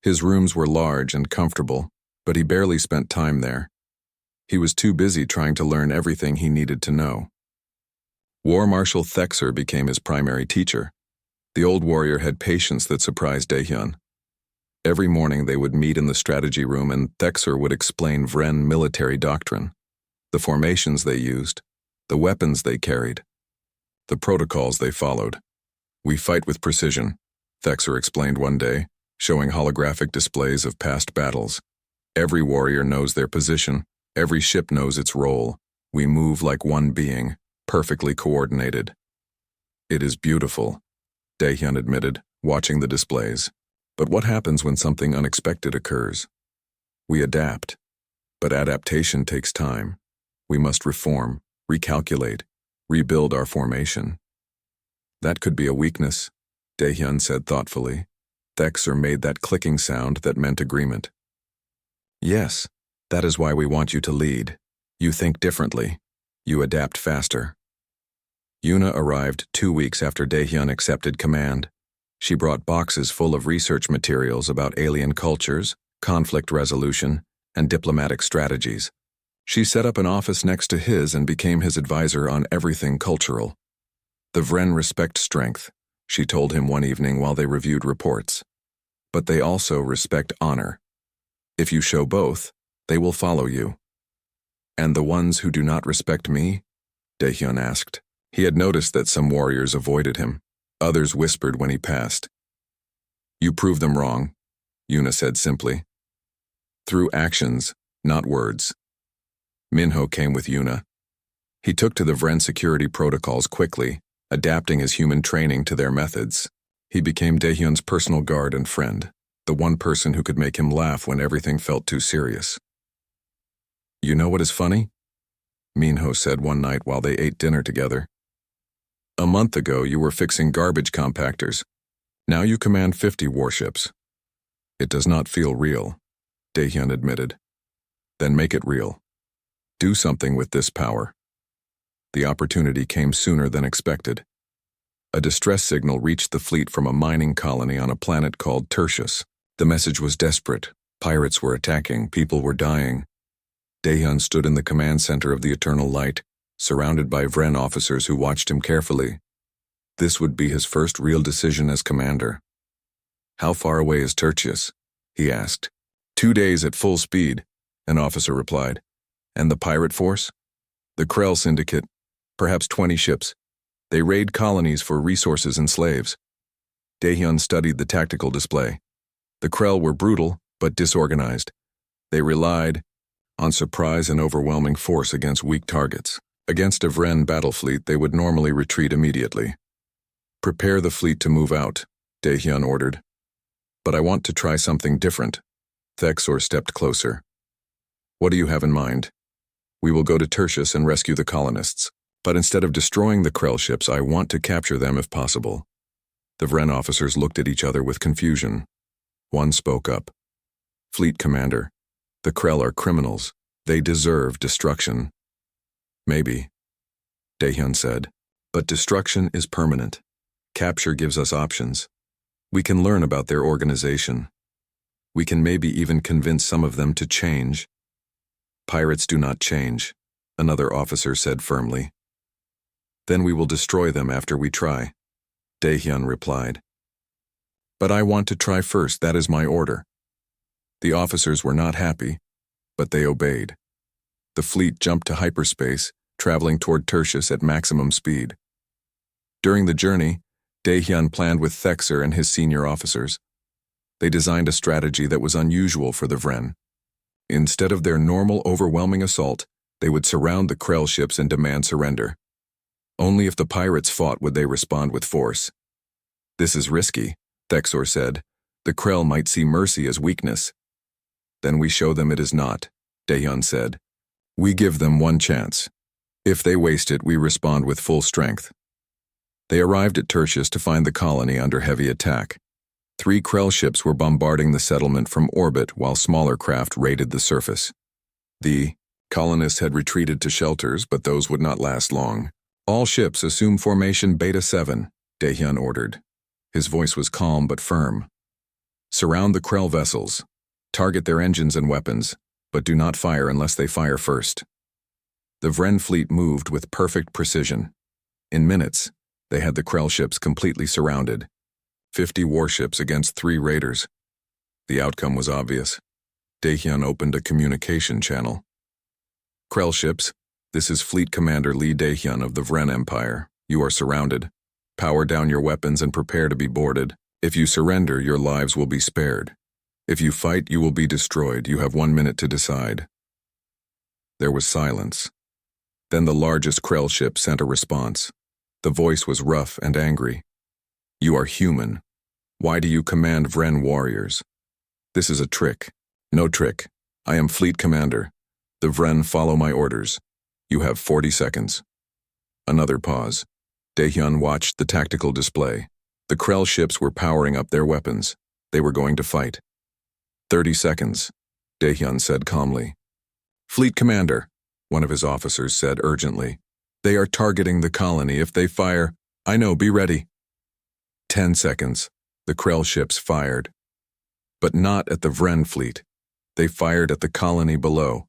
His rooms were large and comfortable, but he barely spent time there. He was too busy trying to learn everything he needed to know. War Marshal Thexer became his primary teacher. The old warrior had patience that surprised Daehyun. Every morning they would meet in the strategy room and Thexer would explain Vren military doctrine, the formations they used, the weapons they carried, the protocols they followed. "We fight with precision," Thexer explained one day, showing holographic displays of past battles. "Every warrior knows their position, every ship knows its role. We move like one being, perfectly coordinated." "It is beautiful," Daehyun admitted, watching the displays. "But what happens when something unexpected occurs? We adapt. But adaptation takes time. We must reform, recalculate, rebuild our formation." "That could be a weakness," Daehyun said thoughtfully. Thexer made that clicking sound that meant agreement. "Yes, that is why we want you to lead. You think differently. You adapt faster." Yuna arrived 2 weeks after Daehyun accepted command. She brought boxes full of research materials about alien cultures, conflict resolution, and diplomatic strategies. She set up an office next to his and became his advisor on everything cultural. "The Vren respect strength," she told him one evening while they reviewed reports. "But they also respect honor. If you show both, they will follow you." "And the ones who do not respect me?" Daehyun asked. He had noticed that some warriors avoided him. Others whispered when he passed. "You prove them wrong," Yuna said simply. "Through actions, not words." Minho came with Yuna. He took to the Vren security protocols quickly, adapting his human training to their methods. He became Daehyun's personal guard and friend, the one person who could make him laugh when everything felt too serious. "You know what is funny?" Minho said one night while they ate dinner together. "A month ago you were fixing garbage compactors. Now you command 50 warships." "It does not feel real," Daehyun admitted. "Then make it real. Do something with this power." The opportunity came sooner than expected. A distress signal reached the fleet from a mining colony on a planet called Tertius. The message was desperate. Pirates were attacking, people were dying. Daehyun stood in the command center of the Eternal Light, surrounded by Vren officers who watched him carefully. This would be his first real decision as commander. "How far away is Tertius?" he asked. 2 days at full speed," an officer replied. "And the pirate force?" "The Krell Syndicate, perhaps 20 ships. They raid colonies for resources and slaves." Daehyun studied the tactical display. The Krell were brutal, but disorganized. They relied on surprise and overwhelming force against weak targets. Against a Vren battle fleet, they would normally retreat immediately. "Prepare the fleet to move out," Daehyun ordered. "But I want to try something different." Thexor stepped closer. "What do you have in mind?" "We will go to Tertius and rescue the colonists. But instead of destroying the Krell ships, I want to capture them if possible." The Vren officers looked at each other with confusion. One spoke up. "Fleet commander, the Krell are criminals. They deserve destruction." "Maybe," Daehyun said. "But destruction is permanent. Capture gives us options. We can learn about their organization. We can maybe even convince some of them to change." "Pirates do not change," another officer said firmly. "Then we will destroy them after we try," Daehyun replied. "But I want to try first, that is my order." The officers were not happy, but they obeyed. The fleet jumped to hyperspace, traveling toward Tertius at maximum speed. During the journey, Daehyun planned with Thexer and his senior officers. They designed a strategy that was unusual for the Vren. Instead of their normal overwhelming assault, they would surround the Krell ships and demand surrender. Only if the pirates fought would they respond with force. "This is risky," Thexor said. "The Krell might see mercy as weakness." Then we show them it is not, Daehyun said. We give them one chance. If they waste it, we respond with full strength. They arrived at Tertius to find the colony under heavy attack. 3 Krell ships were bombarding the settlement from orbit while smaller craft raided the surface. The colonists had retreated to shelters, but those would not last long. All ships assume formation Beta 7, Daehyun ordered. His voice was calm but firm. Surround the Krell vessels. Target their engines and weapons, but do not fire unless they fire first. The Vren fleet moved with perfect precision. In minutes, they had the Krell ships completely surrounded. 50 warships against 3 raiders. The outcome was obvious. Daehyun opened a communication channel. Krell ships, this is Fleet Commander Lee Daehyun of the Vren Empire. You are surrounded. Power down your weapons and prepare to be boarded. If you surrender, your lives will be spared. If you fight, you will be destroyed. You have 1 minute to decide. There was silence. Then the largest Krell ship sent a response. The voice was rough and angry. You are human. Why do you command Vren warriors? This is a trick. No trick. I am Fleet Commander. The Vren follow my orders. You have 40 seconds. Another pause. Daehyun watched the tactical display. The Krell ships were powering up their weapons. They were going to fight. 30 seconds, Daehyun said calmly. Fleet Commander, one of his officers said urgently. They are targeting the colony. If they fire, I know, be ready. 10 seconds. The Krell ships fired. But not at the Vren fleet. They fired at the colony below,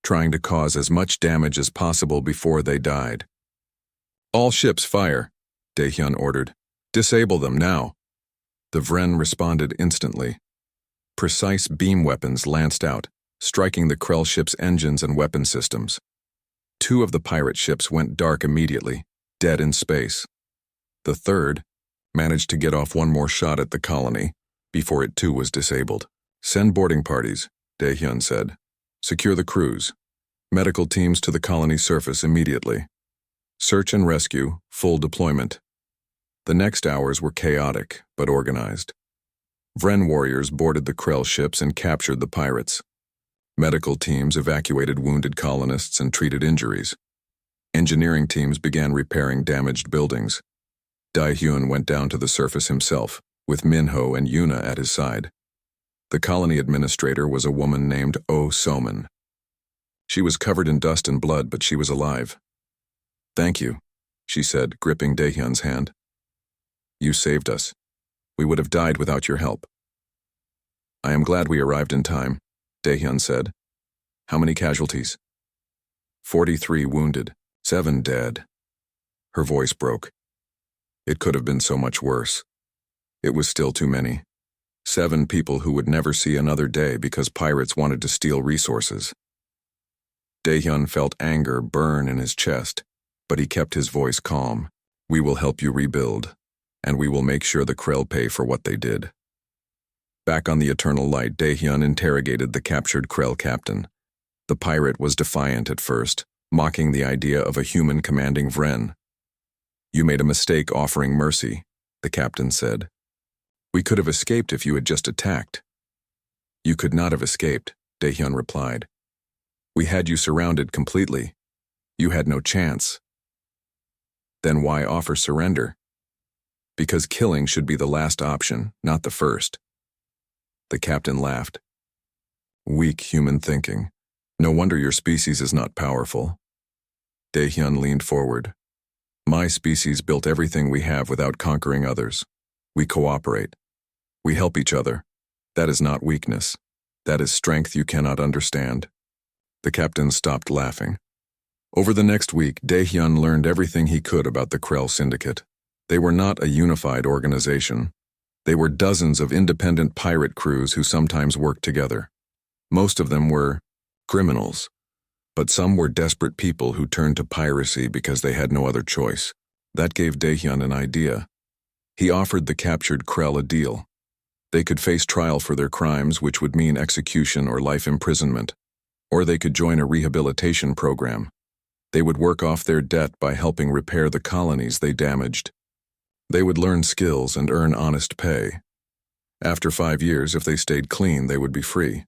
trying to cause as much damage as possible before they died. All ships fire, Daehyun ordered. Disable them now. The Vren responded instantly. Precise beam weapons lanced out, striking the Krell ship's engines and weapon systems. 2 of the pirate ships went dark immediately, dead in space. The third managed to get off one more shot at the colony before it too was disabled. Send boarding parties, Daehyun said. Secure the crews. Medical teams to the colony surface immediately. Search and rescue, full deployment. The next hours were chaotic, but organized. Vren warriors boarded the Krell ships and captured the pirates. Medical teams evacuated wounded colonists and treated injuries. Engineering teams began repairing damaged buildings. Daehyun went down to the surface himself, with Minho and Yuna at his side. The colony administrator was a woman named Oh Soman. She was covered in dust and blood, but she was alive. Thank you, she said, gripping Daehyun's hand. You saved us. We would have died without your help. I am glad we arrived in time, Daehyun said. How many casualties? 43 wounded, 7 dead. Her voice broke. It could have been so much worse. It was still too many. 7 people who would never see another day because pirates wanted to steal resources. Daehyun felt anger burn in his chest, but he kept his voice calm. We will help you rebuild, and we will make sure the Krell pay for what they did. Back on the Eternal Light, Daehyun interrogated the captured Krell captain. The pirate was defiant at first, mocking the idea of a human commanding Vren. You made a mistake offering mercy, the captain said. We could have escaped if you had just attacked. You could not have escaped, Daehyun replied. We had you surrounded completely. You had no chance. Then why offer surrender? Because killing should be the last option, not the first. The captain laughed. Weak human thinking. No wonder your species is not powerful. Daehyun leaned forward. My species built everything we have without conquering others. We cooperate. We help each other. That is not weakness. That is strength you cannot understand. The captain stopped laughing. Over the next week, Daehyun learned everything he could about the Krell Syndicate. They were not a unified organization. They were dozens of independent pirate crews who sometimes worked together. Most of them were criminals, but some were desperate people who turned to piracy because they had no other choice. That gave Daehyun an idea. He offered the captured Krell a deal. They could face trial for their crimes, which would mean execution or life imprisonment, or they could join a rehabilitation program. They would work off their debt by helping repair the colonies they damaged. They would learn skills and earn honest pay. After 5 years, if they stayed clean, they would be free.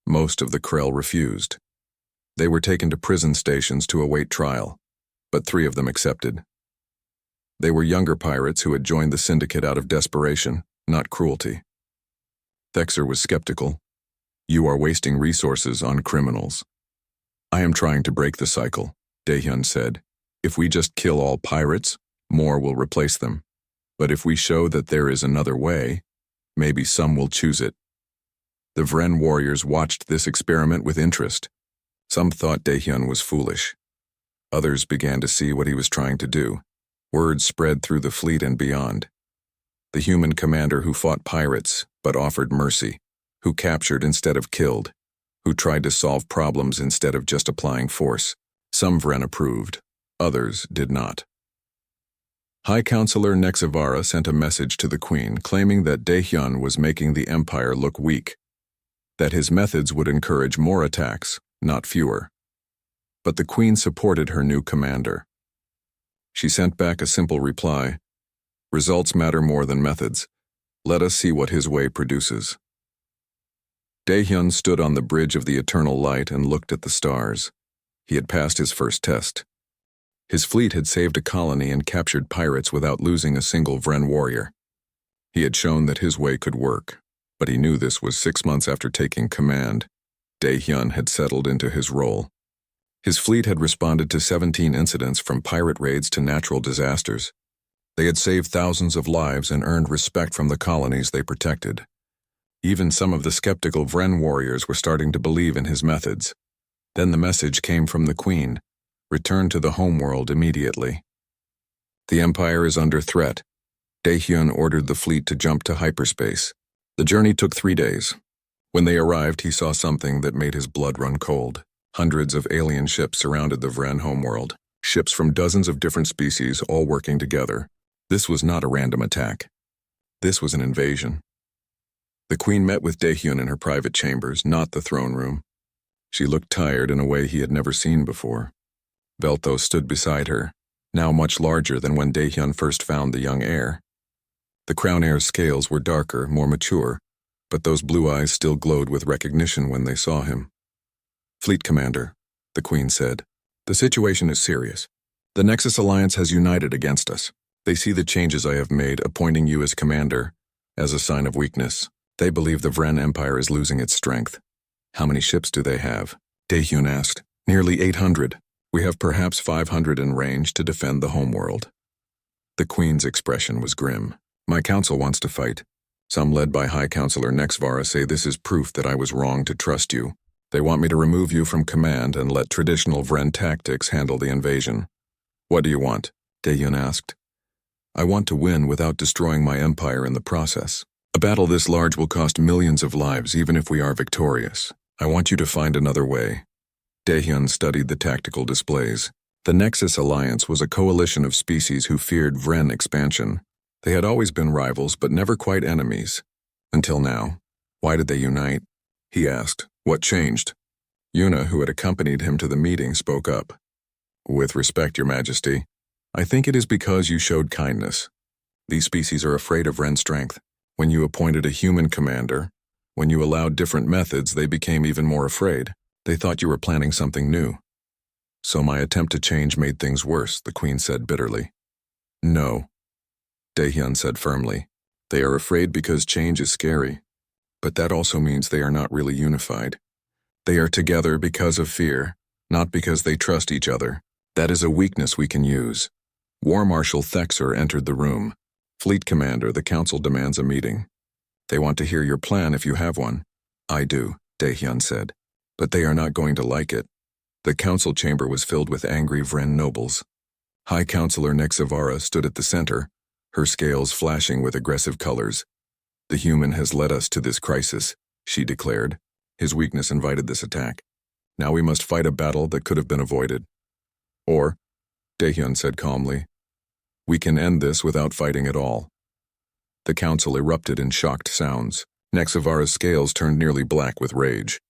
Most of the Krell refused. They were taken to prison stations to await trial, but 3 of them accepted. They were younger pirates who had joined the syndicate out of desperation, not cruelty. Thexer was skeptical. "You are wasting resources on criminals." "I am trying to break the cycle," Daehyun said. "If we just kill all pirates, more will replace them. But if we show that there is another way, maybe some will choose it." The Vren warriors watched this experiment with interest. Some thought Daehyun was foolish. Others began to see what he was trying to do. Word spread through the fleet and beyond. The human commander who fought pirates but offered mercy, who captured instead of killed, who tried to solve problems instead of just applying force. Some Vren approved, others did not. High Counselor Nexavara sent a message to the Queen claiming that Daehyun was making the Empire look weak, that his methods would encourage more attacks, not fewer. But the Queen supported her new commander. She sent back a simple reply: "Results matter more than methods. Let us see what his way produces." Daehyun stood on the bridge of the eternal light and looked at the stars. He had passed his first test. His fleet had saved a colony and captured pirates without losing a single Vren warrior. He had shown that his way could work, but he knew this was 6 months after taking command. Daehyun had settled into his role. His fleet had responded to 17 incidents, from pirate raids to natural disasters. They had saved thousands of lives and earned respect from the colonies they protected. Even some of the skeptical Vren warriors were starting to believe in his methods. Then the message came from the Queen: "Return to the homeworld immediately." "The Empire is under threat." Daehyun ordered the fleet to jump to hyperspace. The journey took 3 days. When they arrived, he saw something that made his blood run cold. Hundreds of alien ships surrounded the Vren homeworld, ships from dozens of different species all working together. This was not a random attack. This was an invasion. The Queen met with Daehyun in her private chambers, not the throne room. She looked tired in a way he had never seen before. Velto stood beside her, now much larger than when Daehyun first found the young heir. The Crown Heir's scales were darker, more mature, but those blue eyes still glowed with recognition when they saw him. "Fleet Commander," the Queen said, "the situation is serious. The Nexus Alliance has united against us. They see the changes I have made, appointing you as commander, as a sign of weakness. They believe the Vren Empire is losing its strength." "How many ships do they have?" Daehyun asked. "Nearly 800. We have perhaps 500 in range to defend the homeworld." The Queen's expression was grim. "My council wants to fight. Some, led by High Counselor Nexavara, say this is proof that I was wrong to trust you. They want me to remove you from command and let traditional Vren tactics handle the invasion." "What do you want?" Daehyun asked. "I want to win without destroying my empire in the process. A battle this large will cost millions of lives even if we are victorious. I want you to find another way." Daehyun studied the tactical displays. The Nexus Alliance was a coalition of species who feared Vren expansion. They had always been rivals, but never quite enemies. Until now. "Why did they unite?" he asked. "What changed?" Yuna, who had accompanied him to the meeting, spoke up. "With respect, Your Majesty, I think it is because you showed kindness. These species are afraid of Vren's strength. When you appointed a human commander, when you allowed different methods, they became even more afraid. They thought you were planning something new." "So my attempt to change made things worse," the Queen said bitterly. "No," Daehyun said firmly. "They are afraid because change is scary. But that also means they are not really unified. They are together because of fear, not because they trust each other. That is a weakness we can use." War Marshal Thexer entered the room. "Fleet Commander, the Council demands a meeting. They want to hear your plan if you have one." "I do," Daehyun said. "But they are not going to like it." The council chamber was filled with angry Vren nobles. High Counselor Nexavara stood at the center, her scales flashing with aggressive colors. "The human has led us to this crisis," she declared. "His weakness invited this attack. Now we must fight a battle that could have been avoided. Or," Daehyun said calmly, "we can end this without fighting at all." The council erupted in shocked sounds. Nexavara's scales turned nearly black with rage.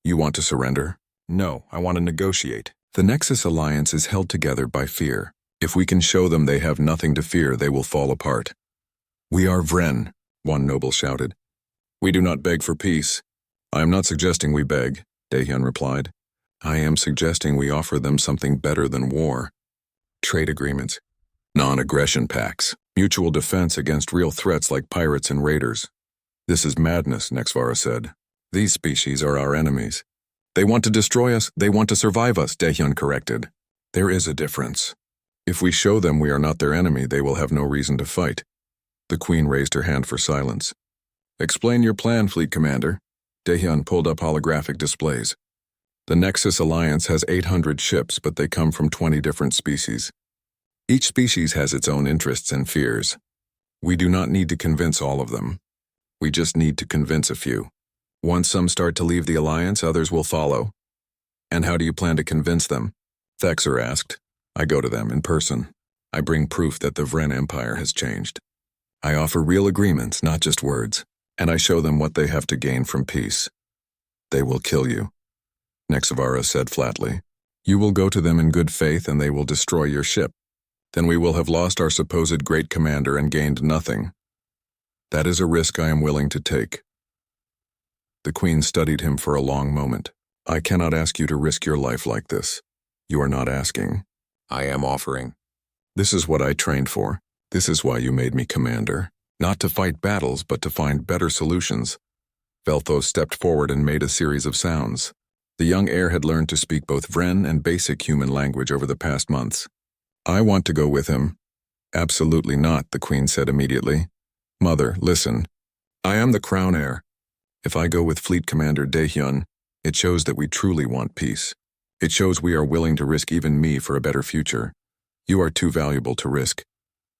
"You want to surrender?" "No, I want to negotiate. The Nexus Alliance is held together by fear. If we can show them they have nothing to fear, they will fall apart." "We are Vren," one noble shouted. "We do not beg for peace. I am not suggesting we beg, Daehyun replied. I am suggesting we offer them something better than war. Trade agreements, non-aggression pacts, mutual defense against real threats like pirates and raiders. This is madness, Nexvara said. These species are our enemies. They want to destroy us, they want to survive us, Daehyun corrected. There is a difference. If we show them we are not their enemy, they will have no reason to fight. The Queen raised her hand for silence. Explain your plan, Fleet Commander. Daehyun pulled up holographic displays. The Nexus Alliance has 800 ships, but they come from 20 different species. Each species has its own interests and fears. We do not need to convince all of them. We just need to convince a few. Once some start to leave the Alliance, others will follow. And how do you plan to convince them? Thexer asked. I go to them in person. I bring proof that the Vren Empire has changed. I offer real agreements, not just words, and I show them what they have to gain from peace. They will kill you, Nexavara said flatly. You will go to them in good faith and they will destroy your ship. Then we will have lost our supposed great commander and gained nothing. That is a risk I am willing to take. The Queen studied him for a long moment. I cannot ask you to risk your life like this. You are not asking. I am offering. This is what I trained for. This is why you made me commander. Not to fight battles, but to find better solutions. Velthos stepped forward and made a series of sounds. The young heir had learned to speak both Vren and basic human language over the past months. I want to go with him. Absolutely not, the Queen said immediately. Mother, listen. I am the crown heir. If I go with Fleet Commander Daehyun, it shows that we truly want peace. It shows we are willing to risk even me for a better future. You are too valuable to risk.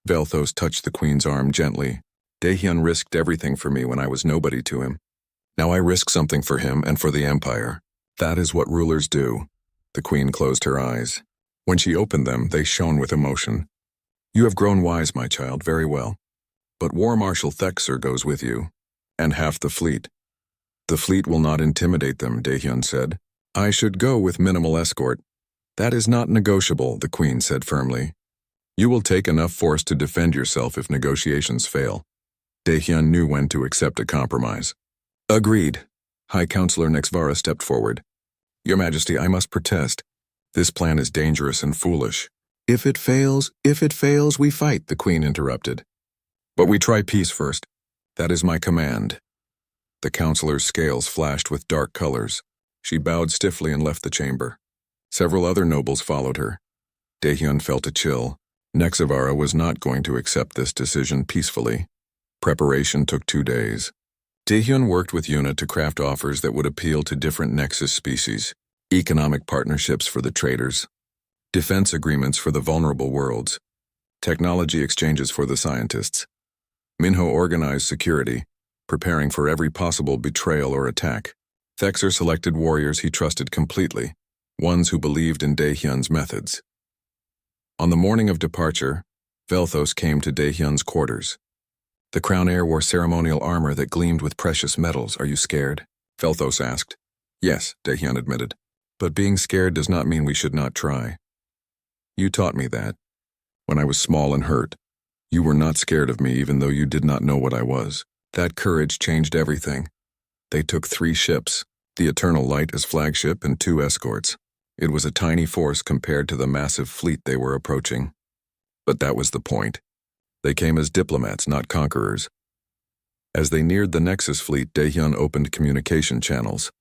Velthos touched the Queen's arm gently. Daehyun risked everything for me when I was nobody to him. Now I risk something for him and for the Empire. That is what rulers do. The Queen closed her eyes. When she opened them, they shone with emotion. You have grown wise, my child, very well. But War Marshal Thexer goes with you, and half the fleet. The fleet will not intimidate them, Daehyun said. I should go with minimal escort. That is not negotiable, the Queen said firmly. You will take enough force to defend yourself if negotiations fail. Daehyun knew when to accept a compromise. Agreed. High Counselor Nexvara stepped forward. Your Majesty, I must protest. This plan is dangerous and foolish. If it fails, we fight, the Queen interrupted. But we try peace first. That is my command. The counselor's scales flashed with dark colors. She bowed stiffly and left the chamber. Several other nobles followed her. Daehyun felt a chill. Nexavara was not going to accept this decision peacefully. Preparation took 2 days. Daehyun worked with Yuna to craft offers that would appeal to different Nexus species, economic partnerships for the traders, defense agreements for the vulnerable worlds, technology exchanges for the scientists. Minho organized security, preparing for every possible betrayal or attack. Thexer selected warriors he trusted completely, ones who believed in Daehyun's methods. On the morning of departure, Velthos came to Daehyun's quarters. The crown heir wore ceremonial armor that gleamed with precious metals. Are you scared? Velthos asked. Yes, Daehyun admitted. But being scared does not mean we should not try. You taught me that. When I was small and hurt, you were not scared of me even though you did not know what I was. That courage changed everything. They took 3 ships, the Eternal Light as flagship and 2 escorts. It was a tiny force compared to the massive fleet they were approaching. But that was the point. They came as diplomats, not conquerors. As they neared the Nexus fleet, Daehyun opened communication channels.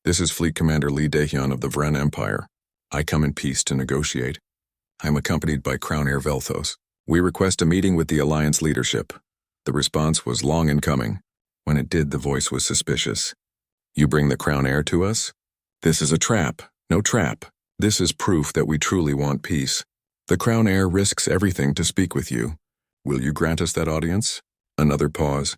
This is Fleet Commander Lee Daehyun of the Vren Empire. I come in peace to negotiate. I am accompanied by Crown Heir Velthos. We request a meeting with the Alliance leadership. The response was long in coming. When it did, the voice was suspicious. You bring the Crown Heir to us? This is a trap. No trap. This is proof that we truly want peace. The Crown Heir risks everything to speak with you. Will you grant us that audience? Another pause.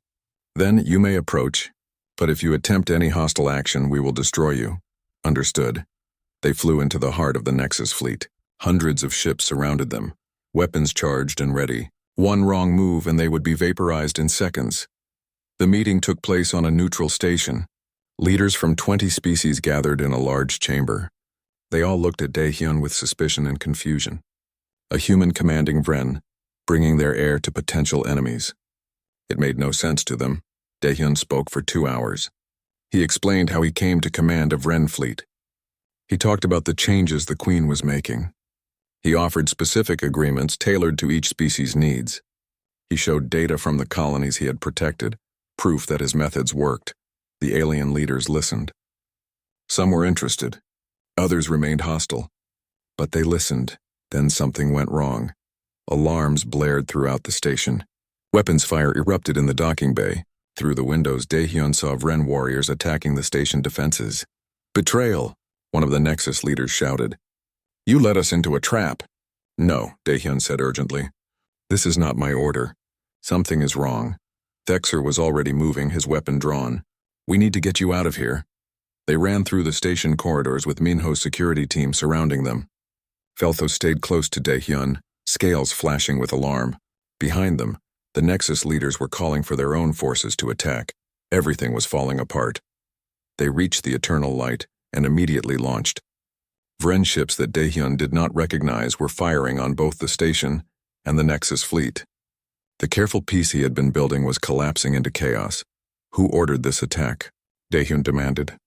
Then you may approach, but if you attempt any hostile action, we will destroy you. Understood. They flew into the heart of the Nexus fleet. Hundreds of ships surrounded them, weapons charged and ready. One wrong move and they would be vaporized in seconds. The meeting took place on a neutral station. Leaders from 20 species gathered in a large chamber. They all looked at Daehyun with suspicion and confusion. A human commanding Vren, bringing their heir to potential enemies. It made no sense to them. Daehyun spoke for 2 hours. He explained how he came to command of Ren Fleet. He talked about the changes the Queen was making. He offered specific agreements tailored to each species' needs. He showed data from the colonies he had protected, proof that his methods worked. The alien leaders listened. Some were interested. Others remained hostile. But they listened. Then something went wrong. Alarms blared throughout the station. Weapons fire erupted in the docking bay. Through the windows, Daehyun saw Ren warriors attacking the station defenses. "Betrayal!" one of the Nexus leaders shouted. "You led us into a trap." "No," Daehyun said urgently. "This is not my order. Something is wrong." Thexer was already moving, his weapon drawn. "We need to get you out of here." They ran through the station corridors with Minho's security team surrounding them. Felthos stayed close to Daehyun, scales flashing with alarm. Behind them, the Nexus leaders were calling for their own forces to attack. Everything was falling apart. They reached the Eternal Light and immediately launched. Vren ships that Daehyun did not recognize were firing on both the station and the Nexus fleet. The careful peace he had been building was collapsing into chaos. "Who ordered this attack?" Daehyun demanded.